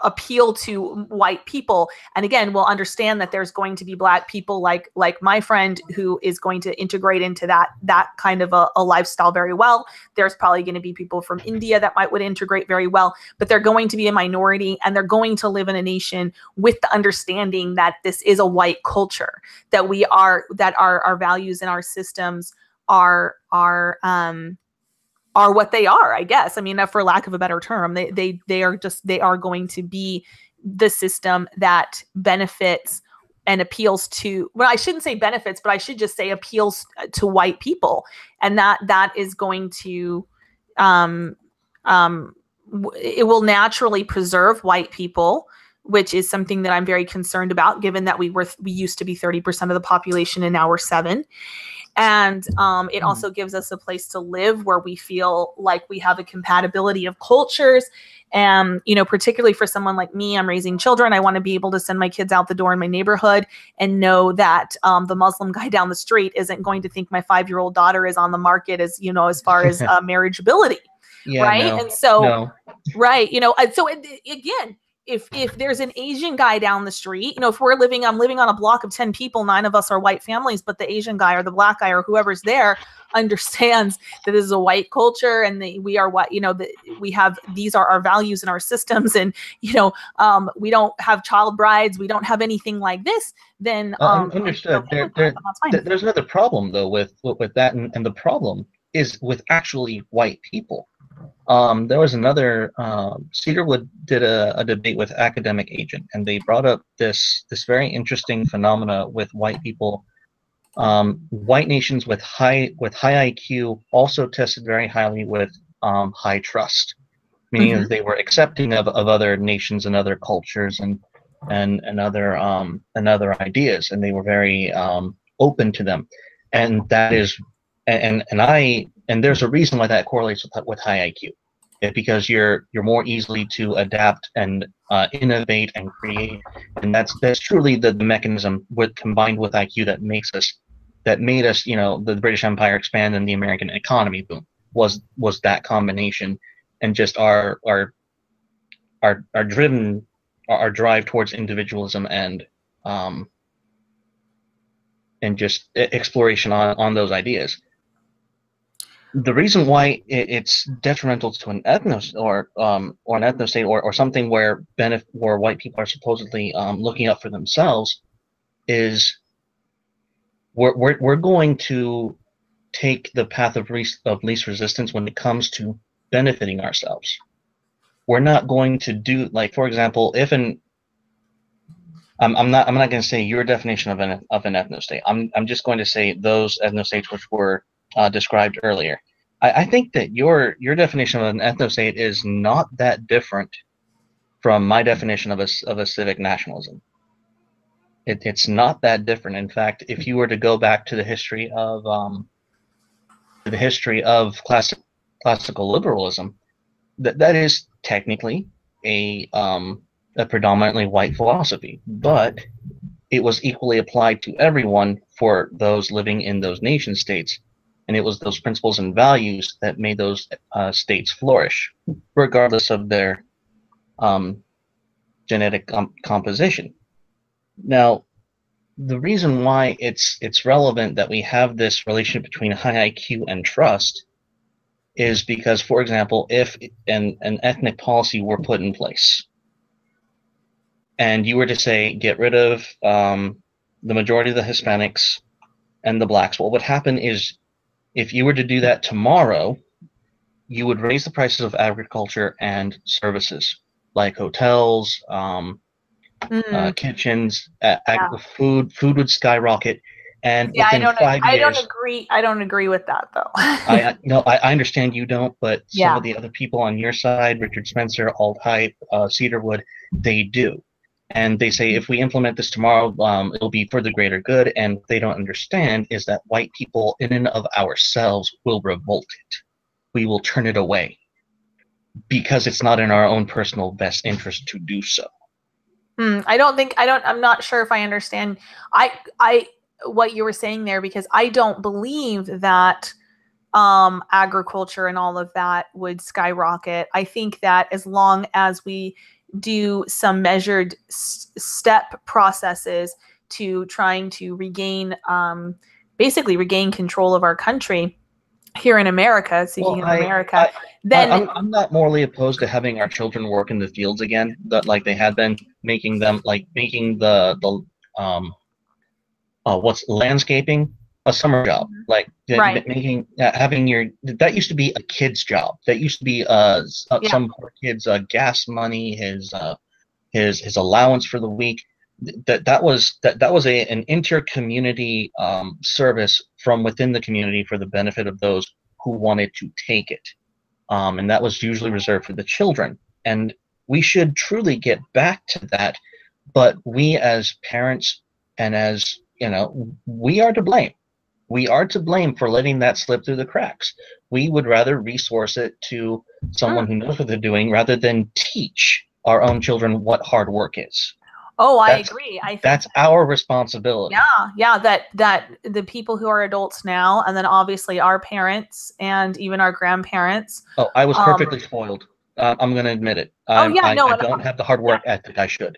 appeal to white people. And again, we'll understand that there's going to be black people like my friend who is going to integrate into that kind of a lifestyle very well. There's probably going to be people from India that would integrate very well, but they're going to be a minority, and they're going to live in a nation with the understanding that this is a white culture, that our values and our systems are what they are, I guess. I mean, for lack of a better term, they are going to be the system that benefits and appeals to, well, I shouldn't say benefits, but I should just say appeals to white people. And that is going to, it will naturally preserve white people, which is something that I'm very concerned about, given that we used to be 30% of the population and now we're 7%. And it also gives us a place to live where we feel like we have a compatibility of cultures. And, particularly for someone like me, I'm raising children. I want to be able to send my kids out the door in my neighborhood and know that the Muslim guy down the street isn't going to think my 5-year-old daughter is on the market as far as marriageability.
Yeah,
right.
no,
And so,
no.
right. Again, if there's an Asian guy down the street, if I'm living on a block of 10 people, 9 of us are white families, but the Asian guy or the black guy or whoever's there understands that this is a white culture and we are what, these are our values and our systems. And, we don't have child brides. We don't have anything like this. Then,
understood. There's another problem though with that. And the problem is with actually white people. There was another Cedarwood did a debate with Academic Agent, and they brought up this very interesting phenomena with white people. White nations with high IQ also tested very highly with high trust, meaning that they were accepting of other nations and other cultures and other ideas, and they were very open to them. And that is and there's a reason why that correlates with high IQ. Because you're more easily to adapt and innovate and create, and that's truly the mechanism combined with IQ that made us, the British Empire expand and the American economy boom was that combination, and just our drive towards individualism and just exploration on those ideas. The reason why it's detrimental to an ethnos or an ethnostate or something where white people are supposedly looking up for themselves is we're going to take the path of least resistance when it comes to benefiting ourselves. We're not going to do, like, for example, I'm not going to say your definition of an ethnostate. I'm just going to say those ethnostates which were described earlier. I think that your definition of an ethnostate is not that different from my definition of a civic nationalism. It's not that different. In fact, if you were to go back to the history of classical liberalism, that is technically a predominantly white philosophy, but it was equally applied to everyone for those living in those nation states. And it was those principles and values that made those states flourish, regardless of their genetic composition. Now, the reason why it's relevant that we have this relationship between high IQ and trust is because, for example, if an ethnic policy were put in place and you were to say, get rid of the majority of the Hispanics and the blacks, what would happen is if you were to do that tomorrow, you would raise the prices of agriculture and services like hotels, kitchens, food would skyrocket. And
yeah,
within 5 years,
I don't agree with that though.
I understand you don't, but some
Yeah.
of the other people on your side, Richard Spencer, Alt Hype, Cedarwood, they do. And they say if we implement this tomorrow, it'll be for the greater good. And what they don't understand is that white people, in and of ourselves, will revolt it. We will turn it away because it's not in our own personal best interest to do so.
I'm not sure if I understand what you were saying there, because I don't believe that agriculture and all of that would skyrocket. I think that as long as we do some measured step processes to trying to basically regain control of our country here in America, then
I'm not morally opposed to having our children work in the fields again, like they had been, making the what's landscaping a summer job, like making having that used to be a kid's job. That used to be some kid's gas money, his allowance for the week. That was an inter-community service from within the community for the benefit of those who wanted to take it, and that was usually reserved for the children. And we should truly get back to that, but we as parents and as we are to blame. We are to blame for letting that slip through the cracks. We would rather resource it to someone who knows what they're doing rather than teach our own children what hard work is.
Oh, I agree. I think
that's our responsibility.
Yeah. That the people who are adults now, and then obviously our parents and even our grandparents.
Oh, I was perfectly spoiled. I'm going to admit it. I don't have the hard work ethic I should.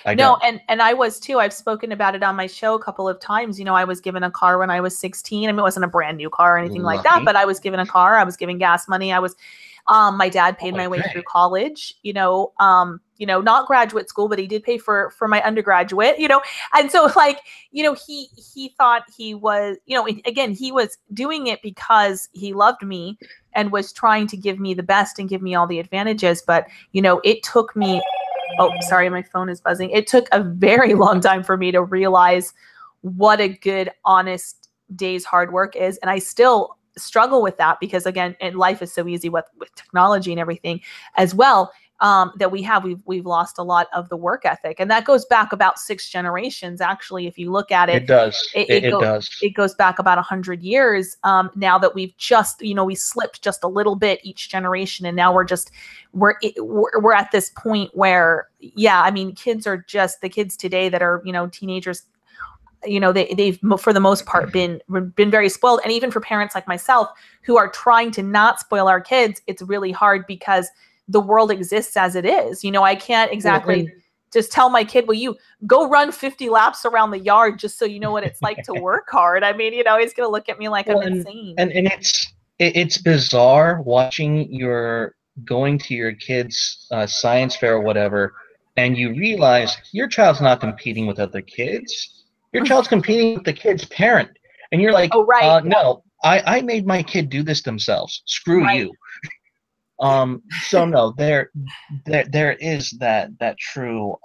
And
I was too. I've spoken about it on my show a couple of times. I was given a car when I was 16. I mean, it wasn't a brand new car or anything like that, but I was given a car. I was given gas money. My dad paid my way through college, not graduate school, but he did pay for my undergraduate, and so he thought he was, again, he was doing it because he loved me and was trying to give me the best and give me all the advantages. But, it took me, oh, sorry, my phone is buzzing. It took a very long time for me to realize what a good, honest day's hard work is. And I still struggle with that because, again, and life is so easy with technology and everything as well, that we've lost a lot of the work ethic. And that goes back about 6 generations. Actually, if you look at it,
it does.
It goes back about 100 years. Now that we've just, we slipped just a little bit each generation. And now we're at this point where, kids are just the kids today that are, teenagers, they've for the most part been very spoiled. And even for parents like myself who are trying to not spoil our kids, it's really hard because the world exists as it is. I can't exactly just tell my kid, well, you go run 50 laps around the yard just so you know what it's like to work hard. I mean, he's going to look at me like I'm insane.
And it's bizarre watching going to your kid's science fair or whatever, and you realize your child's not competing with other kids. Your child's competing with the kid's parent. And you're like, no, I made my kid do this themselves. Screw you. So no, there is that true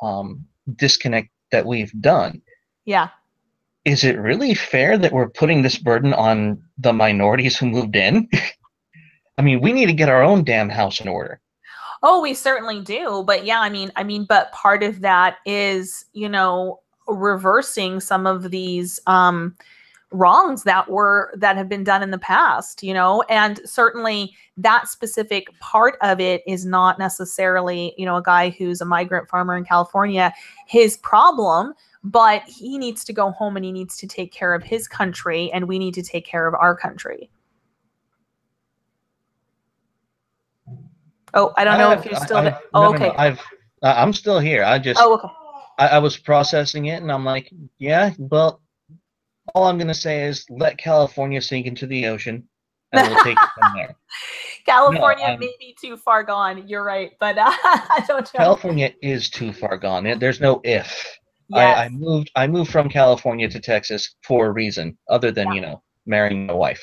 disconnect that we've done.
Yeah.
Is it really fair that we're putting this burden on the minorities who moved in? I mean, we need to get our own damn house in order.
Oh, we certainly do. But yeah, but part of that is, reversing some of these wrongs that have been done in the past, and certainly that specific part of it is not necessarily, a guy who's a migrant farmer in California, his problem, but he needs to go home and he needs to take care of his country, and we need to take care of our country. Oh, I don't know if you're still there. Oh, okay.
No, I'm still here.
Okay.
I was processing it, and I'm like, yeah, well, all I'm going to say is let California sink into the ocean, and we'll take it from there.
California
No,
may be too far gone. You're right, but I don't know.
California is too far gone. There's no if.
Yes.
I moved from California to Texas for a reason other than, marrying my wife.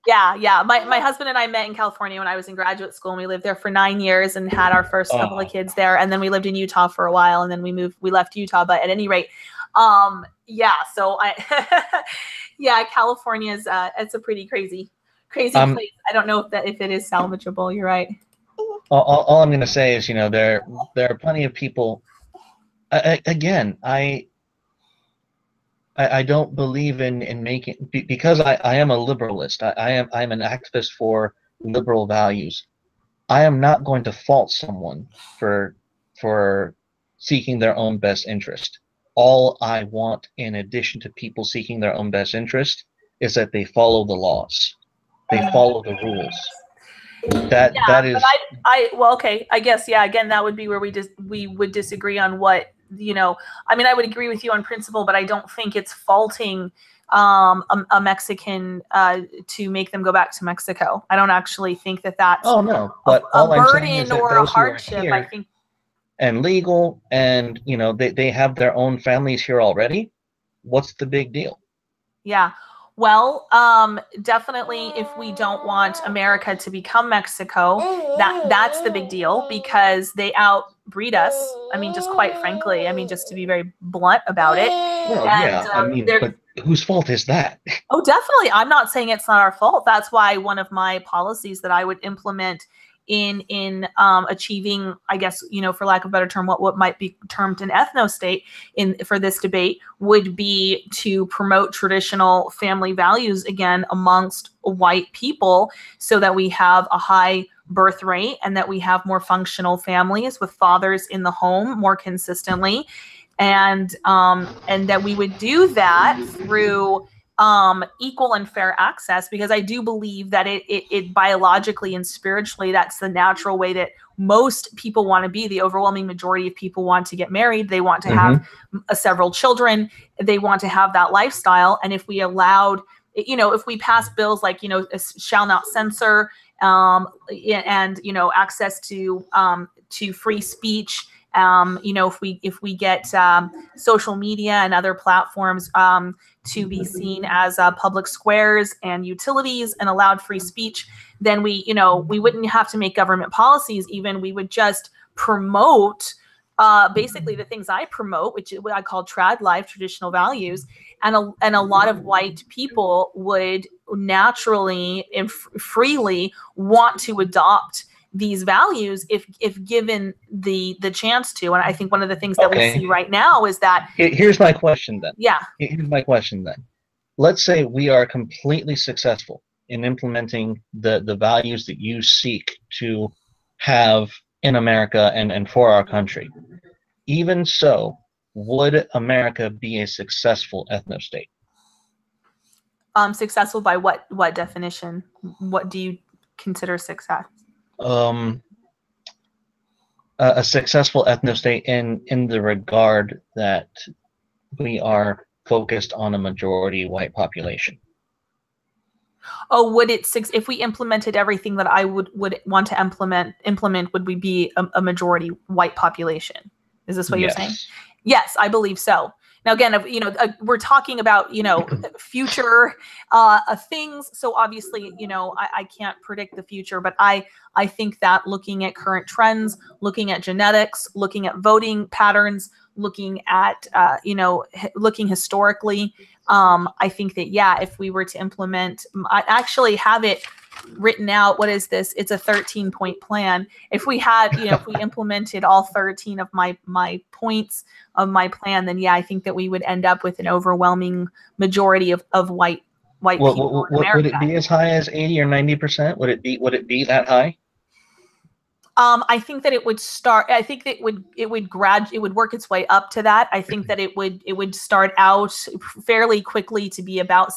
Yeah. My husband and I met in California when I was in graduate school, and we lived there for 9 years and had our first couple of kids there. And then we lived in Utah for a while, and then we left Utah. But at any rate, so California is it's a pretty crazy place. I don't know if it is salvageable. You're right.
All I'm going to say is, there are plenty of people. I don't believe in making, because I am a liberalist. I'm an activist for liberal values. I am not going to fault someone for seeking their own best interest. All I want, in addition to people seeking their own best interest, is that they follow the laws, they follow the rules. That is.
Okay. I guess again, that would be where we would disagree on what. I would agree with you on principle, but I don't think it's faulting a Mexican to make them go back to Mexico. I don't actually think that that's
but
a burden or a hardship. I think,
and legal, and they have their own families here already. What's the big deal?
Yeah. Well, definitely, if we don't want America to become Mexico, that's the big deal, because they outbreed us. Just quite frankly, just to be very blunt about it.
Well, but whose fault is that?
Oh, definitely. I'm not saying it's not our fault. That's why one of my policies that I would implement in achieving, I guess, for lack of a better term, what might be termed an ethnostate for this debate would be to promote traditional family values again amongst white people, so that we have a high birth rate and that we have more functional families with fathers in the home more consistently, and that we would do that through equal and fair access, because I do believe that it biologically and spiritually, that's the natural way that most people want to be. The overwhelming majority of people want to get married. They want to have several children. They want to have that lifestyle. And if we allowed, if we pass bills like, shall not censor, and, access to free speech, if we get social media and other platforms to be seen as public squares and utilities and allowed free speech, then we wouldn't have to make government policies. Even we would just promote basically the things I promote, which is what I call TradLife, traditional values, and a lot of white people would naturally and freely want to adopt these values if given the chance to. And I think one of the things that we see right now is that.
Here's my question then.
Yeah.
Here's my question then. Let's say we are completely successful in implementing the values that you seek to have in America and for our country. Even so, would America be a successful ethnostate?
Successful by what definition? What do you consider success?
A successful ethnostate in the regard that we are focused on a majority white population.
Oh, if we implemented everything that I would want to implement, would we be a majority white population? Is this what you're saying? Yes, I believe so. Now, again, we're talking about, future things. So obviously, I can't predict the future, but I think that looking at current trends, looking at genetics, looking at voting patterns, looking at, looking historically, I think that, if we were to implement, I actually have it written out. What is this? It's a 13-point plan. If we had, if we implemented all 13 of my points of my plan, then I think that we would end up with an overwhelming majority of white people in America.
Would it be as high as 80 or 90%? Would it be that high?
I think that it would start. I think that it would work its way up to that. I think that it would start out fairly quickly to be about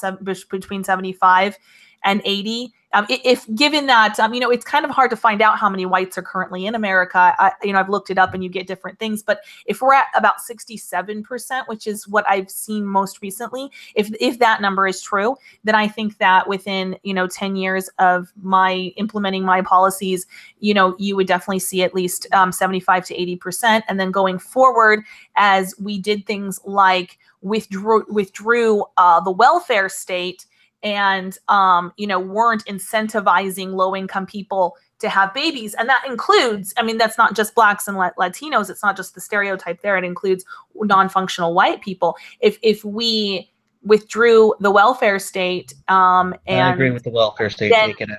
between 75 and 80. If given that, you know, it's kind of hard to find out how many whites are currently in America. You know, I've looked it up and you get different things, but if we're at about 67%, which is what I've seen most recently, if that number is true, then I think that within, you know, 10 years of my implementing my policies, you know, you would definitely see at least 75 to 80%. And then going forward, as we did things like withdrew the welfare state, and you know, weren't incentivizing low-income people to have babies. And that includes, I mean, that's not just Blacks and Latinos. It's not just the stereotype there. It includes non-functional white people. If we withdrew the welfare state, and
I agree with the welfare state,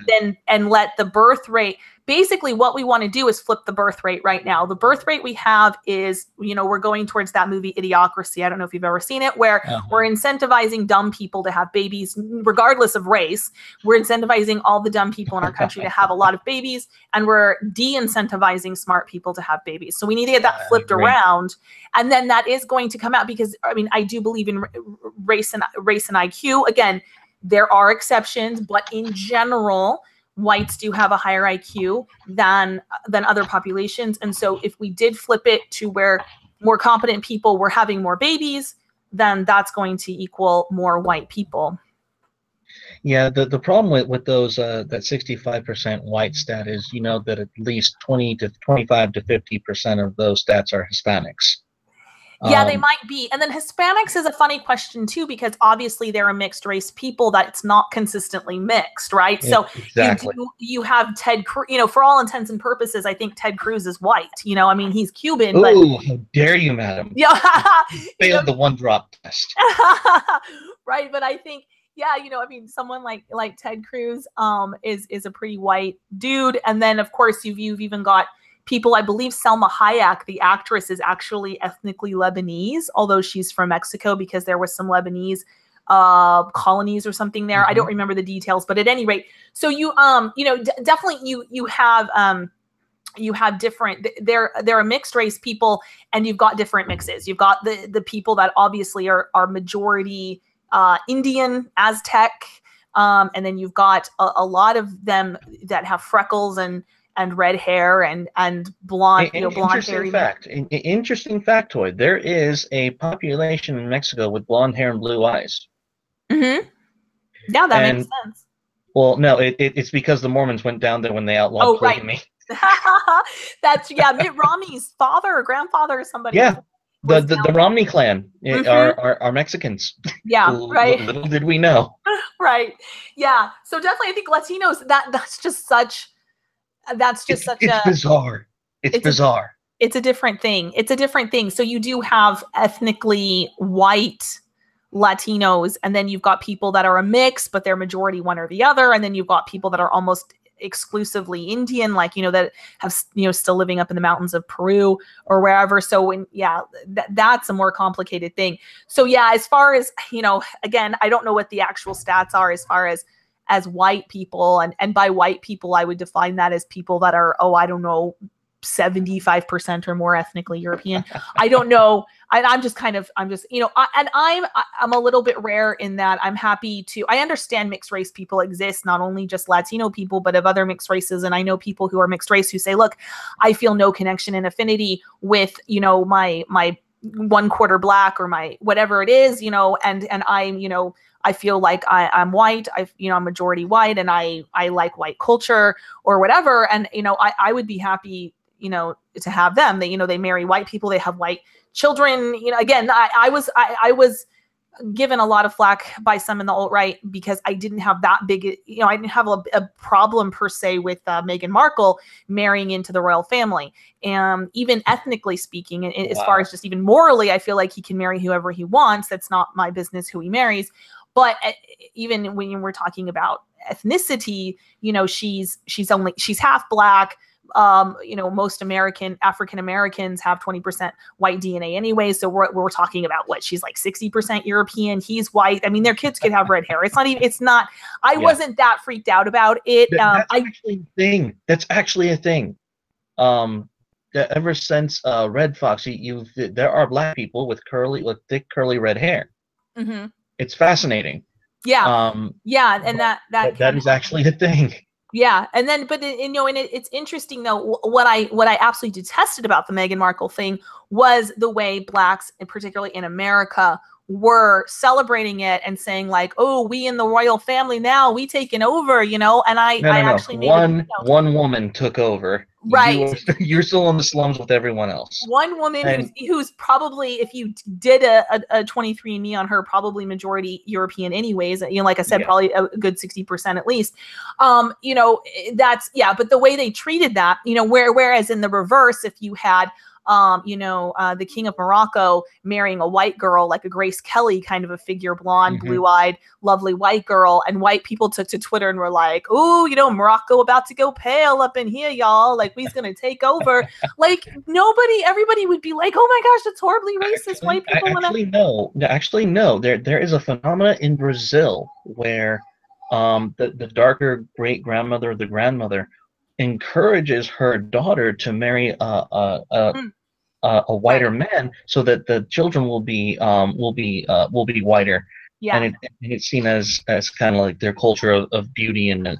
then let the birth rate, basically what we want to do is flip the birth rate right now. The birth rate we have is, you know, we're going towards that movie Idiocracy. I don't know if you've ever seen it, where we're incentivizing dumb people to have babies, regardless of race. We're incentivizing all the dumb people in our country to have a lot of babies, and we're de-incentivizing smart people to have babies. So we need to get that flipped around. And then that is going to come out, because, I mean, I do believe in race and IQ. Again, there are exceptions, but in general, whites do have a higher IQ than other populations. And so if we did flip it to where more competent people were having more babies, then that's going to equal more white people.
Yeah, the problem with those that 65% white stat is, you know, that at least 20 to 25 to 50% of those stats are Hispanics.
Yeah, they might be. And then Hispanics is a funny question too, because obviously they're a mixed race people that's not consistently mixed, right? So
exactly.
you have Ted Cruz, you know, for all intents and purposes, I think Ted Cruz is white. You know, I mean, he's Cuban.
Ooh, how dare you, madam.
Yeah.
Failed the one drop test.
Right. But I think, yeah, you know, I mean, someone like Ted Cruz is a pretty white dude. And then, of course, you've even got people, I believe Selma Hayek, the actress, is actually ethnically Lebanese, although she's from Mexico, because there was some Lebanese colonies or something there. I don't remember the details, but at any rate, so you know, definitely you have different, they're a mixed race people, and you've got different mixes. You've got the people that obviously are majority Indian, Aztec, and then you've got a lot of them that have freckles and red hair and blonde, you know, blonde hair.
Interesting factoid. There is a population in Mexico with blonde hair and blue eyes.
Yeah, that makes sense.
Well, no, it's because the Mormons went down there when they outlawed polygamy.
Right. That's, yeah, Mitt Romney's father or grandfather or somebody.
Yeah, the Romney clan are Mexicans.
Yeah, right.
Little did we know.
Right. Yeah. So definitely, I think Latinos, that's just such. It's
bizarre. It's bizarre.
It's a different thing. It's a different thing. So you do have ethnically white Latinos, and then you've got people that are a mix, but they're majority one or the other. And then you've got people that are almost exclusively Indian, like, you know, that have, you know, still living up in the mountains of Peru or wherever. So that's a more complicated thing. So yeah, as far as, you know, again, I don't know what the actual stats are as far as white people, and by white people, I would define that as people that are, I don't know, 75% or more ethnically European. I don't know. I'm just, you know, I'm a little bit rare in that I'm happy to, I understand mixed race people exist, not only just Latino people, but of other mixed races. And I know people who are mixed race who say, look, I feel no connection and affinity with, you know, my 1/4 Black or my whatever it is, you know, and I'm, you know, I feel like I'm white, I'm majority white, and I like white culture or whatever. And, you know, I would be happy, you know, to have them. They, you know, they marry white people, they have white children. You know, again, I was given a lot of flack by some in the alt-right because I didn't have that big, you know, I didn't have a problem per se with Meghan Markle marrying into the royal family. And even ethnically speaking, as far as just even morally, I feel like he can marry whoever he wants. That's not my business who he marries. But even when we're talking about ethnicity, you know, she's half Black. You know, most African Americans have 20% white DNA anyway. So we're talking about what, she's like 60% European. He's white. I mean, their kids could have red hair. I wasn't that freaked out about it.
That's actually a thing. That's actually a thing. Ever since Red Fox, there are Black people with thick curly red hair. It's fascinating.
Yeah. Yeah. And
that is actually a thing.
Yeah. And then, but you know, and it's interesting though, what I absolutely detested about the Meghan Markle thing was the way Blacks, and particularly in America, were celebrating it and saying like, oh, we in the royal family now, we taken over, you know. And I actually made
one woman took over.
Right.
You're still in the slums with everyone else.
One woman who's probably, if you did a 23andMe on her, probably majority European anyways, you know, like I said, probably a good 60% at least. You know, that's, but the way they treated that, you know, whereas in the reverse, if you had you know, the King of Morocco marrying a white girl, like a Grace Kelly kind of a figure, blonde, blue-eyed, lovely white girl, and white people took to Twitter and were like, "Oh, you know, Morocco about to go pale up in here, y'all. Like, we's gonna take over." Like, everybody would be like, "Oh my gosh, that's horribly racist." White people
Actually, no. There is a phenomena in Brazil where the darker great grandmother or the grandmother encourages her daughter to marry a whiter man, so that the children will be whiter.
Yeah.
And it's seen as kind of like their culture of beauty and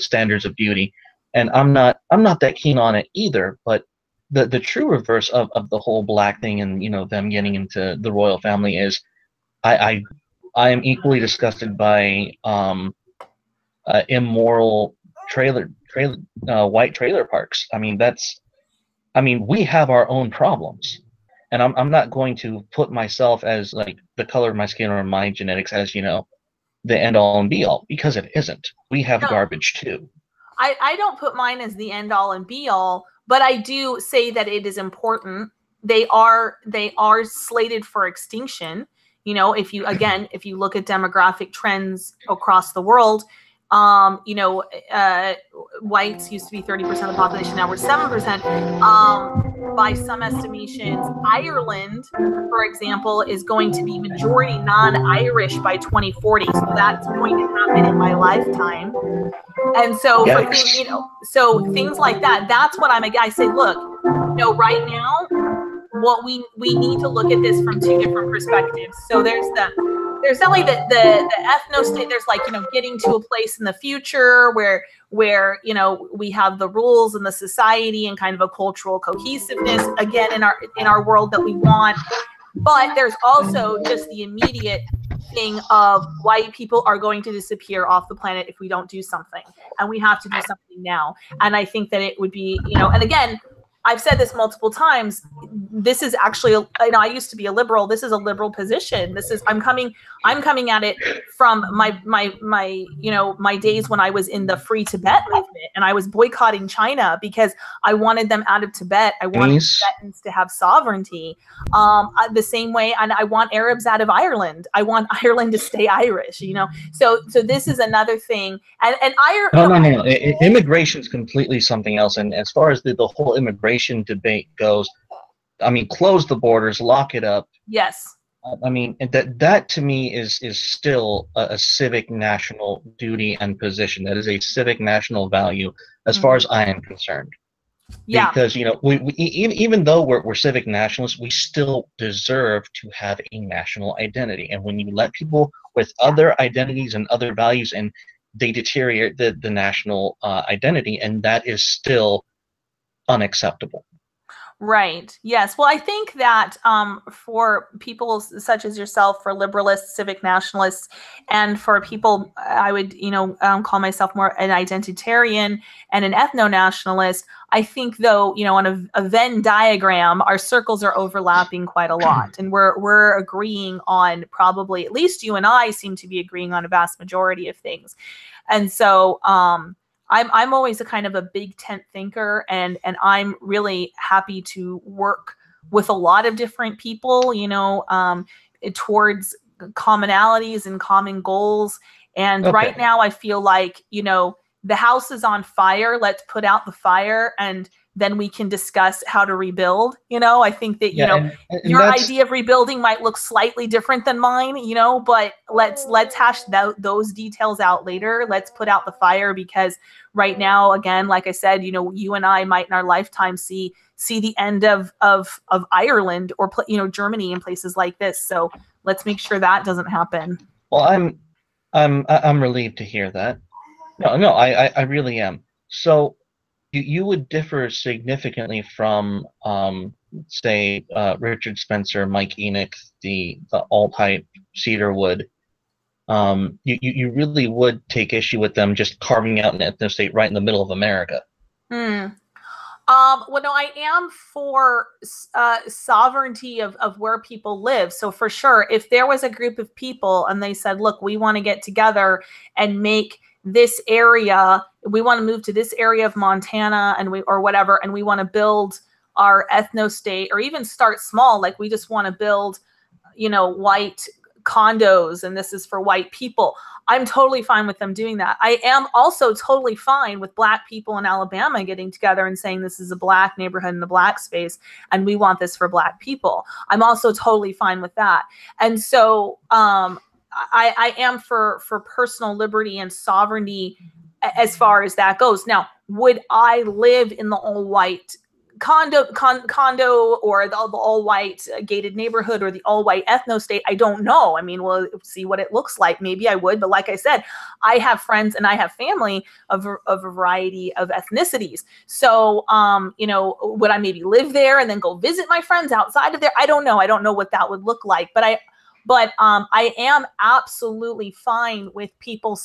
standards of beauty. And I'm not that keen on it either. But the true reverse of the whole black thing, and you know, them getting into the royal family, is I am equally disgusted by immoral white trailer parks. I mean, we have our own problems, and I'm not going to put myself as like the color of my skin or my genetics as, you know, the end all and be all, because it isn't. We have garbage too.
I don't put mine as the end all and be all, but I do say that it is important. They are slated for extinction. You know, if you look at demographic trends across the world, you know, whites used to be 30% of the population. Now we're 7%. By some estimations, Ireland, for example, is going to be majority non-Irish by 2040. So that's going to happen in my lifetime. And so, for things, you know, so things like that, that's what I say, look, you know, right now, what we need to look at this from two different perspectives. So there's not only the ethnostate, there's like, you know, getting to a place in the future where, you know, we have the rules and the society and kind of a cultural cohesiveness again in our world that we want. But there's also just the immediate thing of white people are going to disappear off the planet if we don't do something, and we have to do something now. And I think that it would be, you know, and again, I've said this multiple times. This is actually, you know, I used to be a liberal. This is a liberal position. I'm coming at it from my you know, my days when I was in the Free Tibet movement, and I was boycotting China because I wanted them out of Tibet. I wanted Tibetans to have sovereignty, the same way, and I want Arabs out of Ireland. I want Ireland to stay Irish, you know. So this is another thing. And Ireland.
No. Immigration is completely something else. And as far as the whole immigration debate goes, I mean, close the borders, lock it up.
Yes.
I mean, that to me is still a civic national duty and position. That is a civic national value, as far as I am concerned. Yeah. Because, you know, we even though we're civic nationalists, we still deserve to have a national identity. And when you let people with other identities and other values, and they deteriorate the national identity, and that is still unacceptable.
Right. Yes. Well, I think that for people such as yourself, for liberalists, civic nationalists, and for people, I would, you know, call myself more an identitarian and an ethno-nationalist. I think, though, you know, on a Venn diagram, our circles are overlapping quite a lot, and we're agreeing on, probably, at least you and I seem to be agreeing on a vast majority of things. And so I'm always a kind of a big tent thinker, and I'm really happy to work with a lot of different people, you know, towards commonalities and common goals. And right now I feel like, you know, the house is on fire. Let's put out the fire, and then we can discuss how to rebuild. You know, I think that, you know, and your idea of rebuilding might look slightly different than mine, you know, but let's hash those details out later. Let's put out the fire, because right now, again, like I said, you know, you and I might in our lifetime see the end of Ireland or, you know, Germany and places like this. So let's make sure that doesn't happen.
Well, I'm relieved to hear that. No, I really am. So you would differ significantly from say Richard Spencer, Mike Enoch, the alt-type Cedarwood. You really would take issue with them just carving out an ethnostate right in the middle of America.
Hmm. Well, no, I am for sovereignty of where people live. So for sure, if there was a group of people and they said, look, we want to get together and make this area, we want to move to this area of Montana and or whatever, and we want to build our ethnostate, or even start small, like we just want to build, white condos and this is for white people. I'm totally fine with them doing that. I am also totally fine with Black people in Alabama getting together and saying this is a Black neighborhood in the Black space and we want this for Black people. I'm also totally fine with that. And so I am for personal liberty and sovereignty as far as that goes. Now, would I live in the all white condo or the all-white gated neighborhood or the all-white ethnostate? I don't know. I mean, we'll see what it looks like. Maybe I would, but like I said, I have friends and I have family of a variety of ethnicities. So, would I maybe live there and then go visit my friends outside of there? I don't know. I don't know what that would look like, but I am absolutely fine with people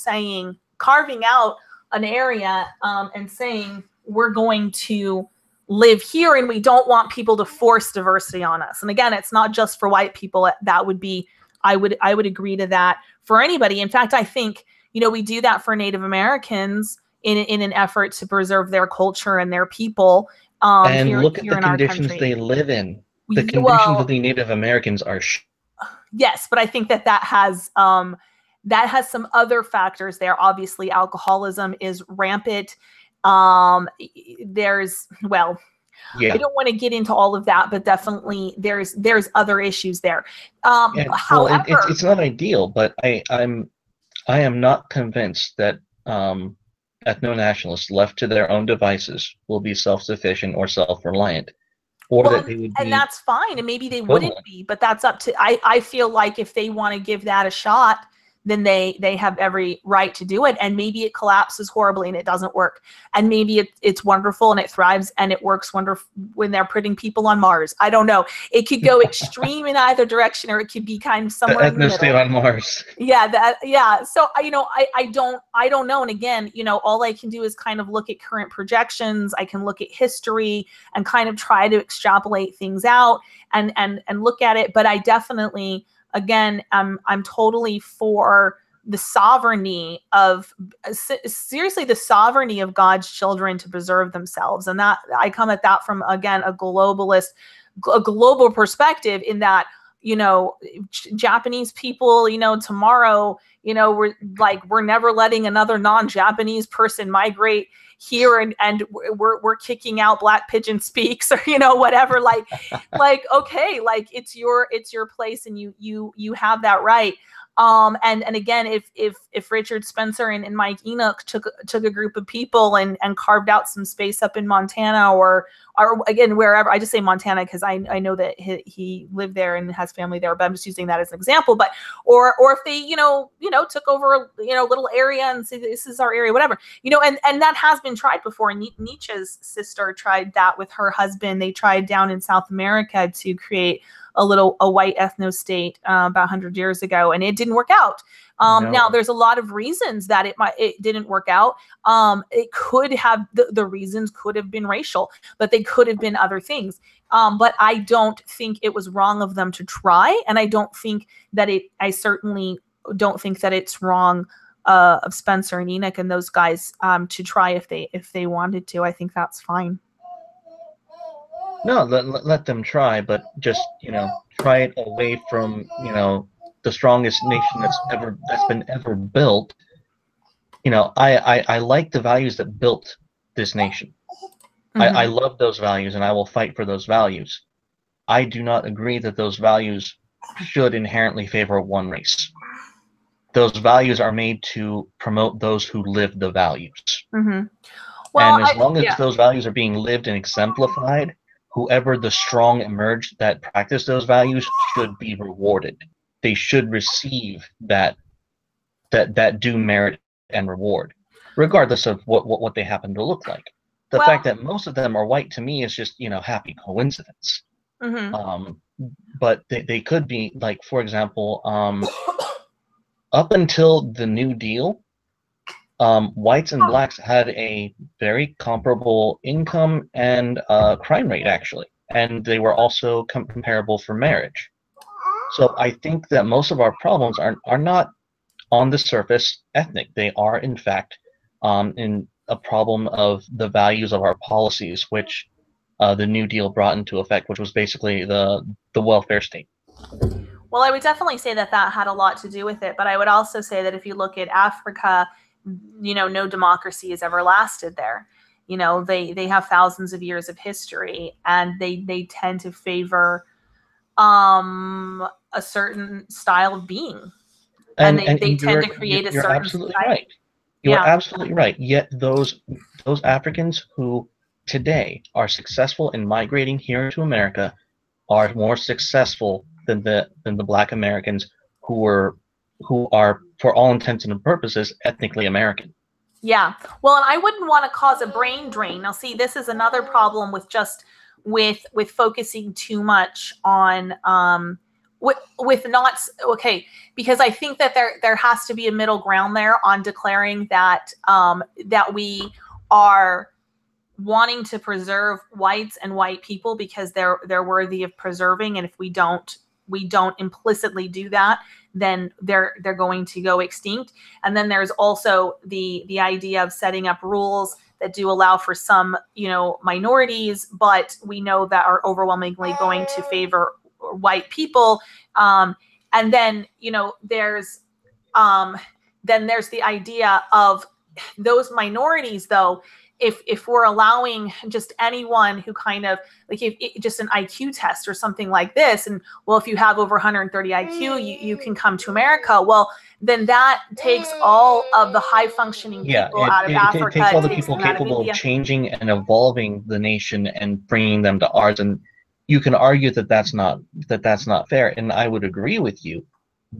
carving out an area and saying we're going to live here and we don't want people to force diversity on us. And again, it's not just for white people. That would be, I would agree to that for anybody. In fact, I think, we do that for Native Americans in an effort to preserve their culture and their people.
And
here,
look at
here
the
in our
conditions
country.
they live in. The conditions of the Native Americans are
yes, but I think that has some other factors there. Obviously, alcoholism is rampant. Yeah. I don't want to get into all of that, but definitely there's other issues there. However,
it's not ideal, but I am not convinced that ethno-nationalists left to their own devices will be self-sufficient or self-reliant, or that they would be.
And that's fine, and maybe they wouldn't be, but that's up to. I feel like if they want to give that a shot, then they have every right to do it. And maybe it collapses horribly and it doesn't work. And maybe it's wonderful and it thrives and it works wonderful when they're putting people on Mars. I don't know. It could go extreme in either direction, or it could be kind of somewhere in the middle.
Ethnostate on Mars.
Yeah. So I don't know. And again, all I can do is kind of look at current projections. I can look at history and kind of try to extrapolate things out and look at it. But I definitely, again, I'm totally for the sovereignty of God's children to preserve themselves. And that I come at that from, again, a global perspective, in that, Japanese people, tomorrow, we're never letting another non-Japanese person migrate here, and we're kicking out Black Pigeon Speaks, or whatever, like okay, like it's your place and you have that right. And again, if Richard Spencer and Mike Enoch took a group of people and carved out some space up in Montana or again, wherever, I just say Montana because I know that he lived there and has family there, but I'm just using that as an example. But or if they took over a little area and say this is our area, whatever, and that has been tried before. Nietzsche's sister tried that with her husband. They tried down in South America to create a white ethnostate about 100 years ago, and it didn't work out. No. Now, there's a lot of reasons that it didn't work out. It could have, the reasons could have been racial, but they could have been other things. But I don't think it was wrong of them to try, and I certainly don't think that it's wrong of Spencer and Enoch and those guys to try if they wanted to. I think that's fine.
No, let them try, but just try it away from the strongest nation that's been ever built. I like the values that built this nation. Mm-hmm. I love those values, and I will fight for those values. I do not agree that those values should inherently favor one race. Those values are made to promote those who live the values. Mm-hmm. Well, and as long as those values are being lived and exemplified, whoever the strong emerge that practice those values should be rewarded. They should receive that that do merit and reward, regardless of what they happen to look like. The fact that most of them are white to me is just, happy coincidence. But they could be, like, for example, up until the New Deal, whites and blacks had a very comparable income and crime rate, actually, and they were also comparable for marriage. So I think that most of our problems are not on the surface ethnic. They are, in fact, in a problem of the values of our policies, which the New Deal brought into effect, which was basically the welfare state.
Well, I would definitely say that had a lot to do with it. But I would also say that if you look at Africa, no democracy has ever lasted there. They have thousands of years of history, and they tend to favor a certain style of being. And they tend to create a certain
absolutely society. Right. You are absolutely right. Yet those Africans who today are successful in migrating here to America are more successful than the Black Americans who are, for all intents and purposes, ethnically American.
Yeah. Well, and I wouldn't want to cause a brain drain. Now, see, this is another problem with just with focusing too much on with not okay, because I think that there has to be a middle ground there on declaring that that we are wanting to preserve whites and white people because they're worthy of preserving, and if we don't implicitly do that, then they're going to go extinct. And then there's also the idea of setting up rules that do allow for some minorities, but we know that are overwhelmingly going to favor white people. And then there's the idea of those minorities, though. If we're allowing just anyone who kind of like just an IQ test or something like this, and well, if you have over 130 IQ, you can come to America. Well, then that takes all of the high functioning people out of Africa.
It takes all the people capable of changing and evolving the nation and bringing them to ours. And you can argue that that's not fair, and I would agree with you.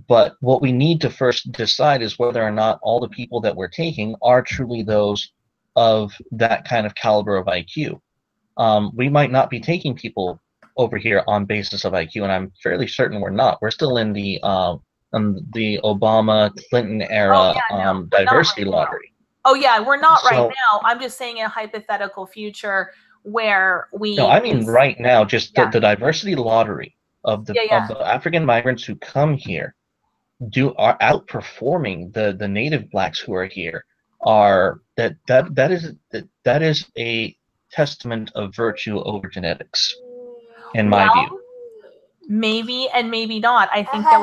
But what we need to first decide is whether or not all the people that we're taking are truly those of that kind of caliber of IQ. We might not be taking people over here on basis of IQ, and I'm fairly certain we're not. We're still in the Obama Clinton era diversity lottery.
Oh yeah, we're not right now. I'm just saying a hypothetical future where we.
No, I mean right now, just the diversity lottery of the African migrants who come here are outperforming the native blacks who are here. That is a testament of virtue over genetics, in my view.
Maybe and maybe not. I think that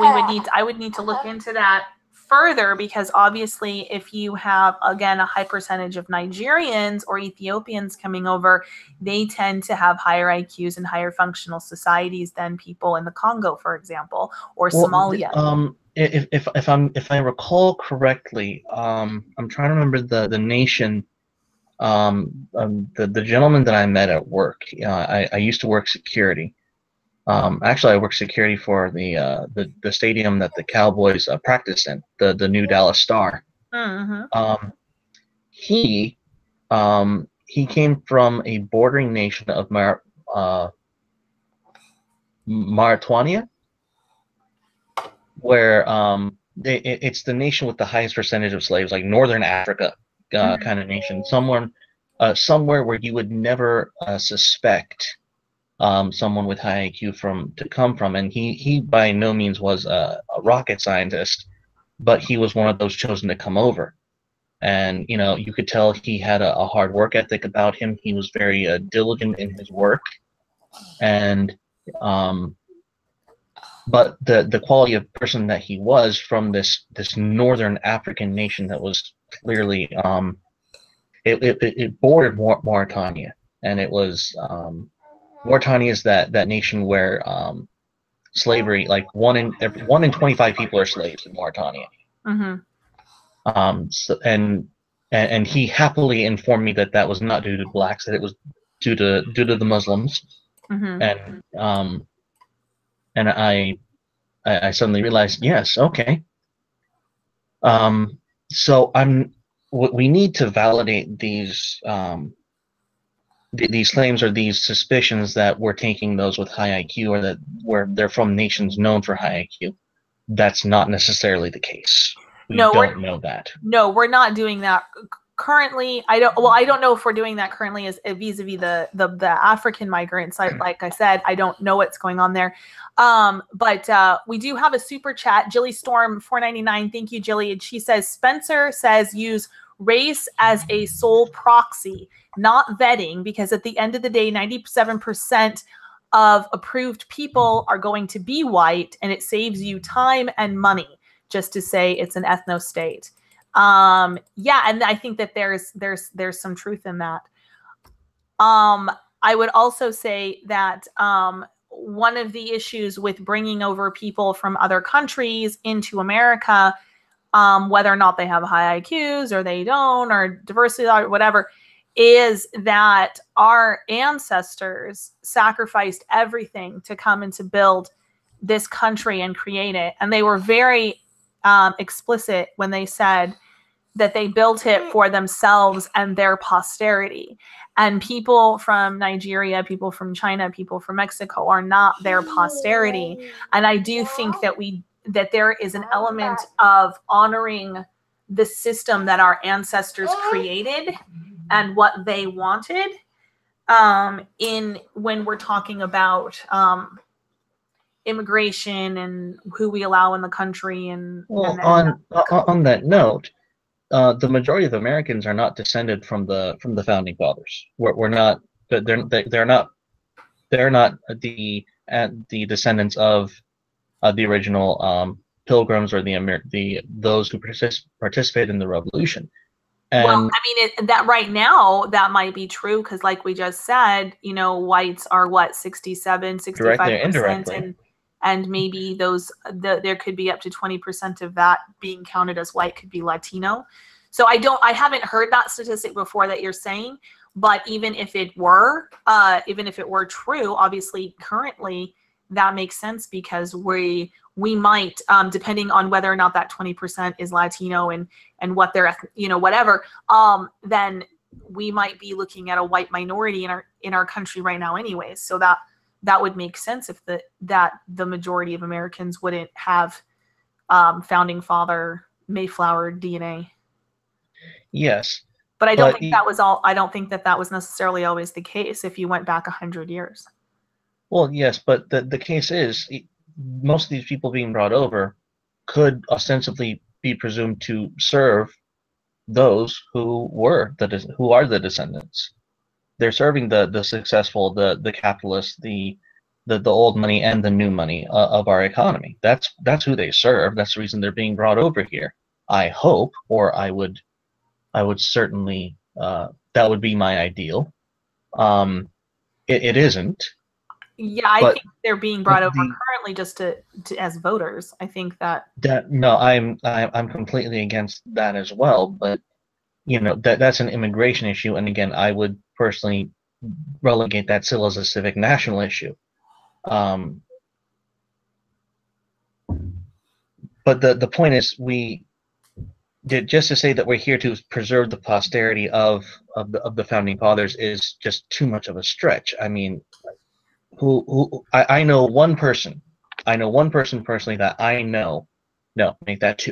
I would need to look into that further, because obviously if you have, again, a high percentage of Nigerians or Ethiopians coming over, they tend to have higher IQs and higher functional societies than people in the Congo, for example, or Somalia.
If I recall correctly, I'm trying to remember the nation. The gentleman that I met at work. I used to work security. Actually, I worked security for the stadium that the Cowboys practice in, the new Dallas Star.
Mm-hmm.
He came from a bordering nation of Mauritania, where it's the nation with the highest percentage of slaves, like Northern Africa kind of nation, somewhere where you would never suspect someone with high IQ to come from. And he by no means was a rocket scientist, but he was one of those chosen to come over. And you could tell he had a hard work ethic about him. He was very diligent in his work, and but the quality of person that he was from this Northern African nation that was clearly it bordered Mauritania, and it was Mauritania is that nation where slavery, like 1 in 25 people are slaves in Mauritania.
Mm-hmm.
So, and he happily informed me that was not due to blacks, that it was due to the Muslims.
Mm-hmm.
And I suddenly realized, yes, okay. So we need to validate these claims or these suspicions that we're taking those with high IQ or that where they're from nations known for high IQ. That's not necessarily the case. We don't know that.
No, we're not doing that currently. I don't know if we're doing that currently as vis-a-vis the African migrants. Like I said, I don't know what's going on there. But we do have a super chat. Jilly Storm 499. Thank you, Jilly. And she says, Spencer says use race as a sole proxy, not vetting, because at the end of the day, 97% of approved people are going to be white, and it saves you time and money just to say it's an ethnostate. Yeah, and I think that there's some truth in that. I would also say that one of the issues with bringing over people from other countries into America, whether or not they have high IQs or they don't, or diversity or whatever, is that our ancestors sacrificed everything to come and to build this country and create it. And they were very explicit when they said that they built it for themselves and their posterity. And people from Nigeria, people from China, people from Mexico are not their posterity. And I do think that there is an element of honoring the system that our ancestors created and what they wanted in when we're talking about immigration and who we allow in the country. And
on that note, the majority of Americans are not descended from the founding fathers. We're not. They're not the descendants of the original Pilgrims or those who participated in the Revolution. And,
well, I mean, that right now, that might be true because like we just said, whites are what, 67, 65%. And maybe there could be up to 20% of that being counted as white could be Latino. So I haven't heard that statistic before that you're saying, but even if it were true, obviously currently that makes sense because we might, depending on whether or not that 20% is Latino and what they're, whatever, then we might be looking at a white minority in our country right now anyways. So that would make sense if the majority of Americans wouldn't have founding father Mayflower DNA.
Yes.
But I don't think that was necessarily always the case if you went back 100 years.
Well, yes, but the case is most of these people being brought over could ostensibly be presumed to serve those who are the descendants. They're serving the successful, the capitalists, the old money and the new money of our economy. That's who they serve. That's the reason they're being brought over here. I hope, or I would certainly that would be my ideal. It isn't.
Yeah, I think they're being brought over currently just to as voters. I think that
no, I'm completely against that as well. But that's an immigration issue, and again, I would personally relegate that still as a civic national issue. But the point is, just to say that we're here to preserve the posterity of the founding fathers is just too much of a stretch. I mean, I know one person personally that I know. No, make that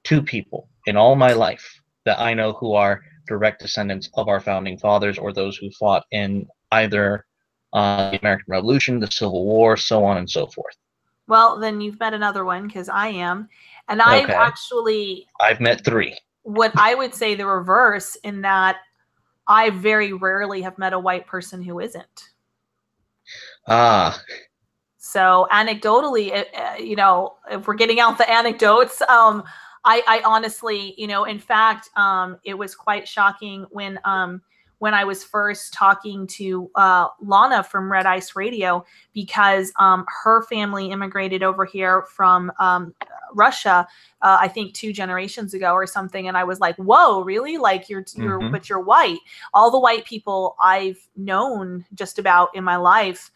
two people in all my life that I know who are direct descendants of our founding fathers or those who fought in either the American Revolution, the Civil War, so on and so forth.
Well, then you've met another one because I am. And I've
met three.
What I would say the reverse in that I very rarely have met a white person who isn't. So anecdotally, if we're getting out the anecdotes, I honestly, in fact, it was quite shocking when I was first talking to Lana from Red Ice Radio because her family immigrated over here from Russia, I think 2 generations ago or something. And I was like, whoa, really? Like but you're white. All the white people I've known just about in my life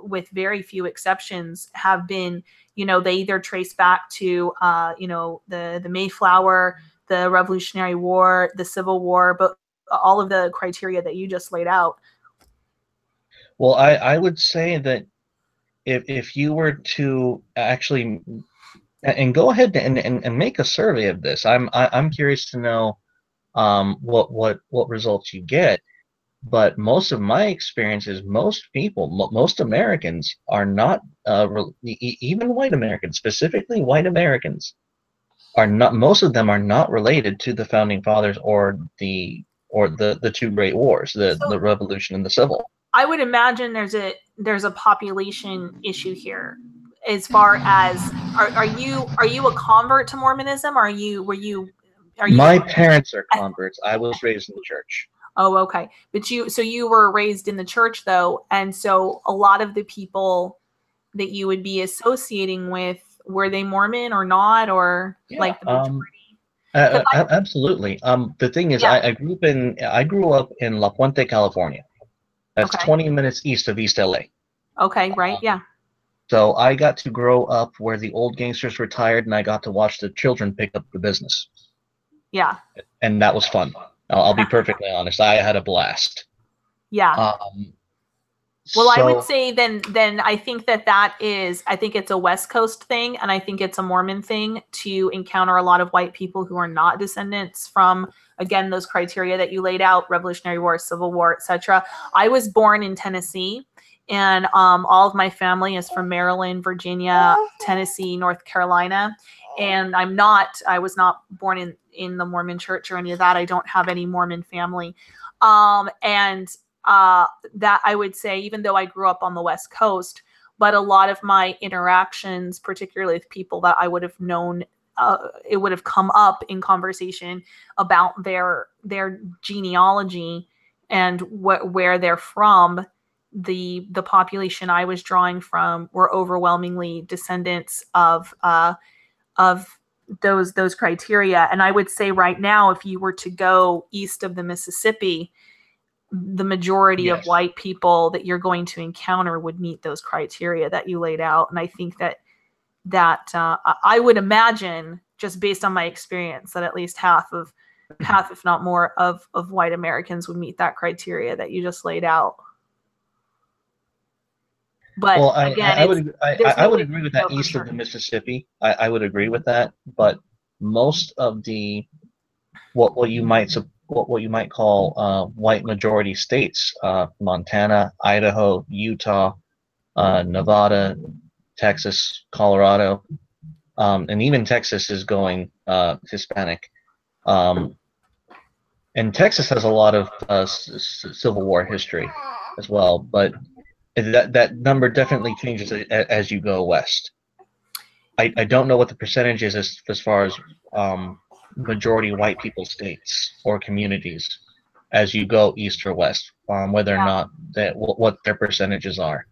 with very few exceptions, have been, they either trace back to, the Mayflower, the Revolutionary War, the Civil War, but all of the criteria that you just laid out.
Well, I would say that if you were to actually, and go ahead and make a survey of this, I'm curious to know what results you get. But most of my experience is most people, most Americans are not, even white Americans, specifically white Americans, are not. Most of them are not related to the founding fathers or the two great wars, the Revolution and the Civil.
I would imagine there's a population issue here, as far as are you a convert to Mormonism?
My parents are converts. I was raised in the church.
Oh, okay. But you were raised in the church, though, and so a lot of the people that you would be associating with, were they Mormon or not, or like the majority?
Absolutely. The thing is, I grew up in La Puente, California. That's 20 minutes east of East LA.
Okay, right, yeah.
So I got to grow up where the old gangsters retired, and I got to watch the children pick up the business.
Yeah.
And that was fun. I'll be perfectly honest. I had a blast.
Yeah. Well, I would say then I think I think it's a West Coast thing, and I think it's a Mormon thing to encounter a lot of white people who are not descendants from, again, those criteria that you laid out: Revolutionary War, Civil War, etc. I was born in Tennessee, and all of my family is from Maryland, Virginia, Tennessee, North Carolina. And I was not born in the Mormon church or any of that. I don't have any Mormon family. That I would say, even though I grew up on the West Coast, but a lot of my interactions, particularly with people that I would have known, it would have come up in conversation about their genealogy and where they're from. The population I was drawing from were overwhelmingly descendants of those criteria. And I would say right now, if you were to go east of the Mississippi, the majority of white people that you're going to encounter would meet those criteria that you laid out. And I think that I would imagine, just based on my experience, that at least half, if not more, of white Americans would meet that criteria that you just laid out. But
well,
again,
I would agree with that east of the Mississippi. I would agree with that. But most of the what you might call white majority states, Montana, Idaho, Utah, Nevada, Texas, Colorado, and even Texas is going Hispanic. And Texas has a lot of Civil War history as well, but that number definitely changes as you go west. I don't know what the percentage is as far as majority white people states or communities as you go east or west, whether or not what their percentages are.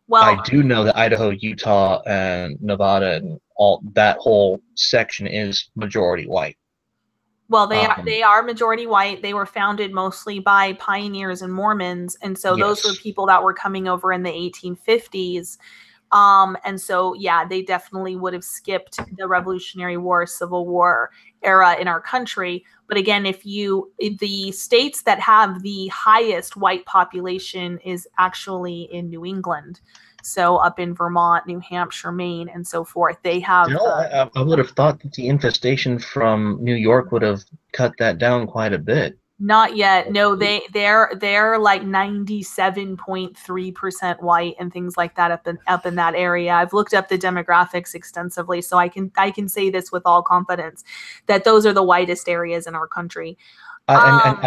Well, I do know that Idaho, Utah, and Nevada and all that whole section is majority white.
Well, they are majority white. They were founded mostly by pioneers and Mormons, and so those were people that were coming over in the 1850s. And so, they definitely would have skipped the Revolutionary War, Civil War era in our country. But again, the states that have the highest white population is actually in New England. So up in Vermont, New Hampshire, Maine, and so forth, they have.
I would have thought that the infestation from New York would have cut that down quite a bit.
Not yet. No, they're like 97.3% white and things like that up in that area. I've looked up the demographics extensively, so I can say this with all confidence that those are the whitest areas in our country.
I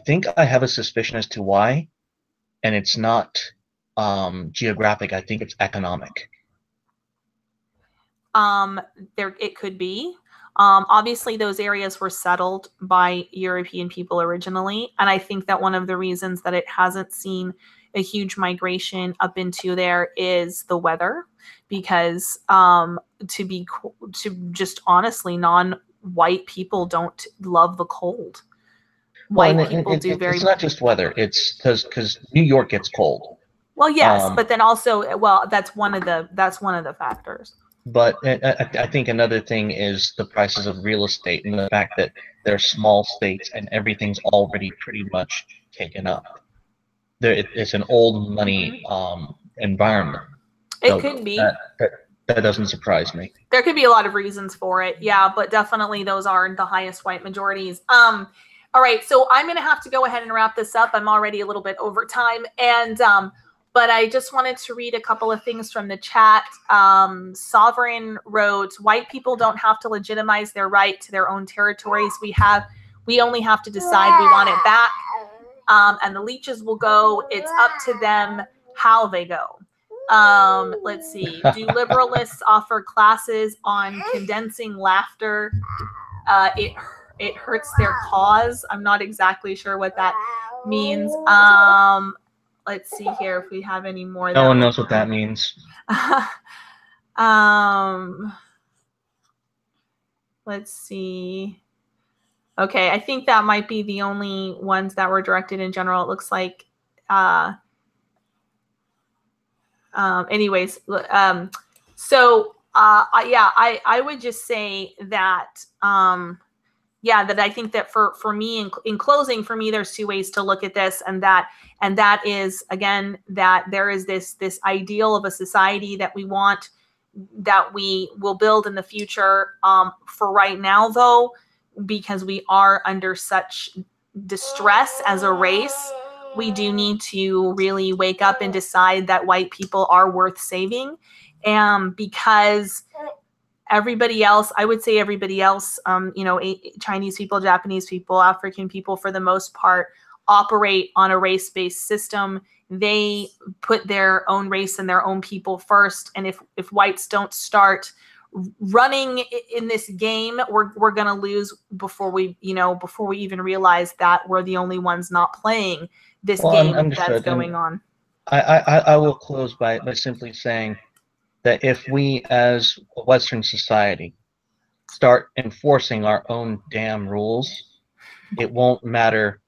think I have a suspicion as to why, and it's not geographic. I think it's economic.
It could be. Obviously, those areas were settled by European people originally, and I think that one of the reasons that it hasn't seen a huge migration up into there is the weather, because just honestly, non-white people don't love the cold. White people do very.
It's not just weather. It's because New York gets cold.
Well, yes, but then also, well, that's one of the factors.
But I think another thing is the prices of real estate and the fact that they're small states and everything's already pretty much taken up. It's an old money environment.
It could be.
That doesn't surprise me.
There could be a lot of reasons for it, yeah, but definitely those are the highest white majorities. All right, so I'm going to have to go ahead and wrap this up. I'm already a little bit over time, and but I just wanted to read a couple of things from the chat. Sovereign wrote, "White people don't have to legitimize their right to their own territories. We only have to decide we want it back, and the leeches will go. It's up to them how they go." Let's see. Do liberalists offer classes on condensing laughter? It hurts their cause. I'm not exactly sure what that means. Let's see here if we have any more.
No one knows what that means.
Let's see. Okay, I think that might be the only ones that were directed in general. It looks like. Anyways, so yeah, I would just say that yeah, that I think that for me in closing, for me, there's two ways to look at this, and that is, again, that there is this ideal of a society that we want, that we will build in the future. For right now, though, because we are under such distress as a race, we do need to really wake up and decide that white people are worth saving. Because everybody else, I would say everybody else, you know, Chinese people, Japanese people, African people, for the most part, operate on a race-based system. They put their own race and their own people first. And if whites don't start running in this game, we're going to lose before we even realize that we're the only ones not playing this game that's going on.
I will close by simply saying that if we as a Western society start enforcing our own damn rules, it won't matter.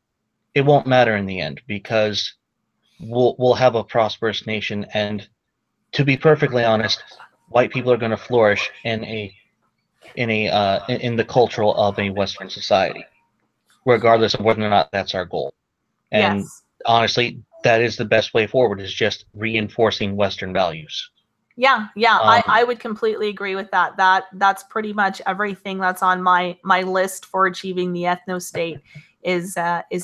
It won't matter in the end, because we'll have a prosperous nation. And to be perfectly honest, white people are going to flourish in the cultural of a Western society, regardless of whether or not that's our goal. And
yes,
honestly, that is the best way forward, is just reinforcing Western values.
Yeah, I would completely agree with that. That's pretty much everything that's on my list for achieving the ethnostate is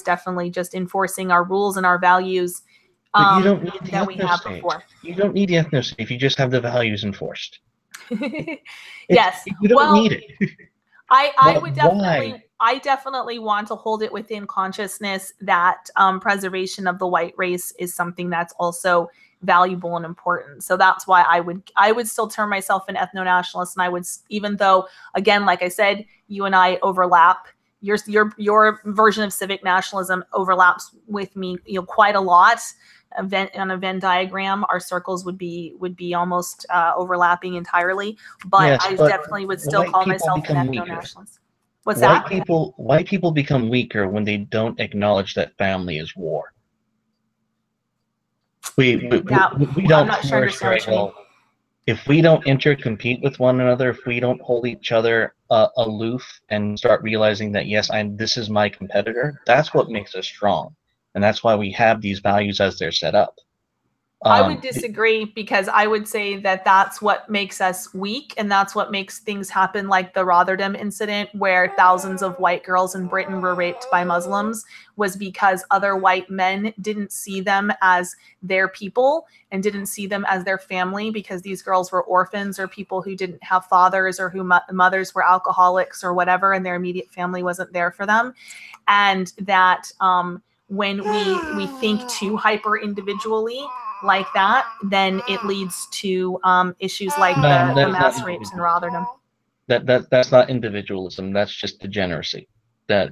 definitely just enforcing our rules and our values
But you don't need the
that we have before.
You don't need the ethnostate if you just have the values enforced.
Yes,
you don't need it.
I definitely want to hold it within consciousness that preservation of the white race is something that's also valuable and important. So that's why I would still term myself an ethno-nationalist, and I would, even though, again, like I said, you and I overlap. Your version of civic nationalism overlaps with me, you know, quite a lot. On a Venn diagram, our circles would be almost overlapping entirely. But yes, I definitely would still call myself an ethno-nationalist. What's that?
White people become weaker when they don't acknowledge that family is war. We don't flourish very well if we don't intercompete with one another. If we don't hold each other aloof and start realizing that, yes, this is my competitor. That's what makes us strong, and that's why we have these values as they're set up.
I would disagree, because I would say that that's what makes us weak, and that's what makes things happen, like the Rotterdam incident, where thousands of white girls in Britain were raped by Muslims, was because other white men didn't see them as their people and didn't see them as their family, because these girls were orphans or people who didn't have fathers, or who mothers were alcoholics or whatever, and their immediate family wasn't there for them. And that when we think too hyper individually like that, then it leads to issues like the mass rapes in Rotterdam.
That's not individualism. That's just degeneracy. That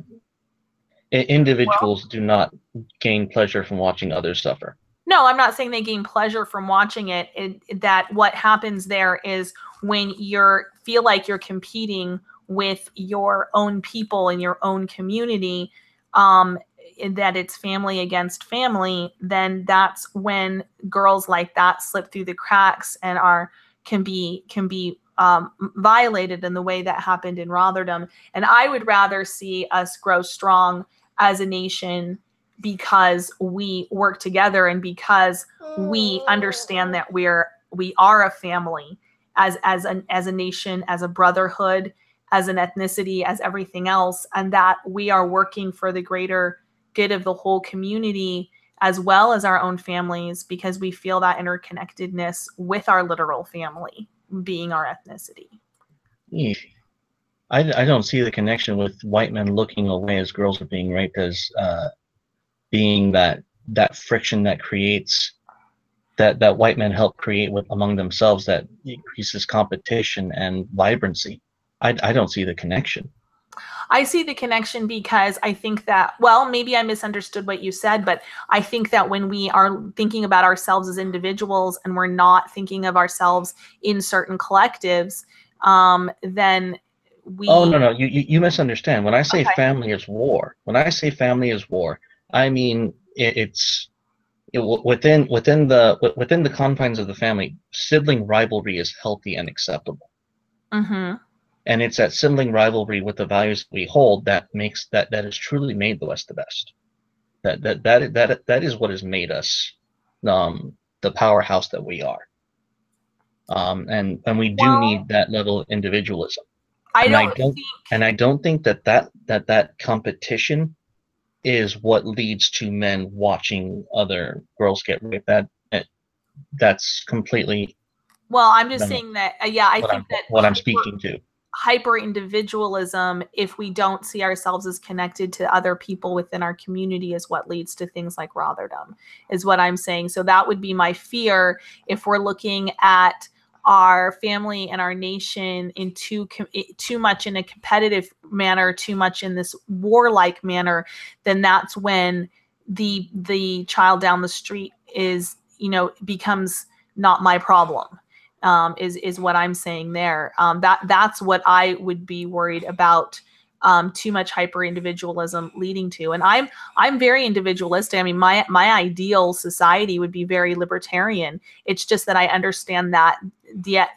individuals do not gain pleasure from watching others suffer.
No, I'm not saying they gain pleasure from watching it. That what happens there is when feel like you're competing with your own people in your own community, that it's family against family, then that's when girls like that slip through the cracks and can be violated in the way that happened in Rotterdam. And I would rather see us grow strong as a nation because we work together and because we understand that we are a family as a nation, as a brotherhood, as an ethnicity, as everything else, and that we are working for the greater good of the whole community as well as our own families, because we feel that interconnectedness with our literal family being our ethnicity.
I don't see the connection with white men looking away as girls are being raped as being that friction that creates that white men help create among themselves that increases competition and vibrancy. I don't see the connection.
I see the connection because I think that, well, maybe I misunderstood what you said, but I think that when we are thinking about ourselves as individuals and we're not thinking of ourselves in certain collectives, then we...
Oh, no, you misunderstand. When I say family is war, I mean within the confines of the family, sibling rivalry is healthy and acceptable.
Mm-hmm.
And it's that sibling rivalry with the values we hold that makes that has truly made the West the best. That is what has made us the powerhouse that we are. And we do need that level of individualism. I don't think that competition is what leads to men watching other girls get raped. That's completely...
Well, I'm just saying that, I think that
what I'm speaking to.
Hyper individualism, if we don't see ourselves as connected to other people within our community, is what leads to things like Rotterdam, is what I'm saying. So that would be my fear if we're looking at our family and our nation in too much in a competitive manner, too much in this warlike manner, then that's when the child down the street is, becomes not my problem. Is what I'm saying there. That's what I would be worried about. Too much hyper individualism leading to, and I'm very individualistic. I mean, my ideal society would be very libertarian. It's just that I understand that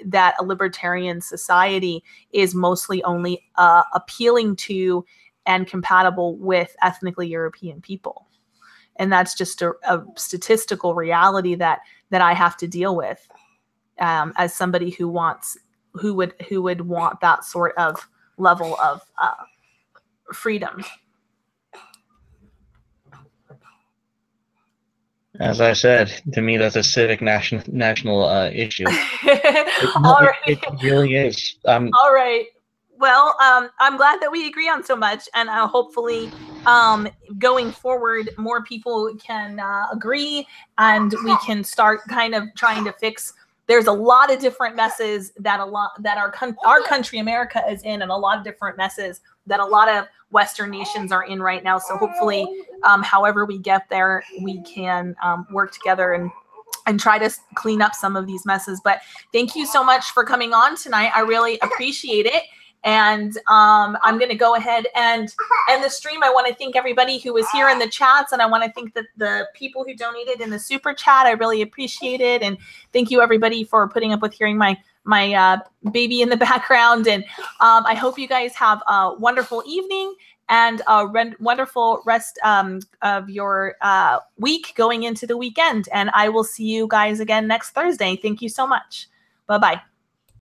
that a libertarian society is mostly only appealing to and compatible with ethnically European people, and that's just a statistical reality that I have to deal with. As somebody who would want that sort of level of freedom.
As I said, to me, that's a civic national issue. It really is.
All right. Well, I'm glad that we agree on so much, and hopefully going forward, more people can agree, and we can start kind of trying to fix. There's a lot of different messes that our country, America, is in, and a lot of different messes that a lot of Western nations are in right now. So hopefully, however we get there, we can work together and try to clean up some of these messes. But thank you so much for coming on tonight. I really appreciate it. And I'm going to go ahead and end the stream. I want to thank everybody who was here in the chats, and I want to thank the people who donated in the super chat. I really appreciate it. And thank you, everybody, for putting up with hearing my baby in the background. And I hope you guys have a wonderful evening and a wonderful rest of your week going into the weekend. And I will see you guys again next Thursday. Thank you so much. Bye-bye.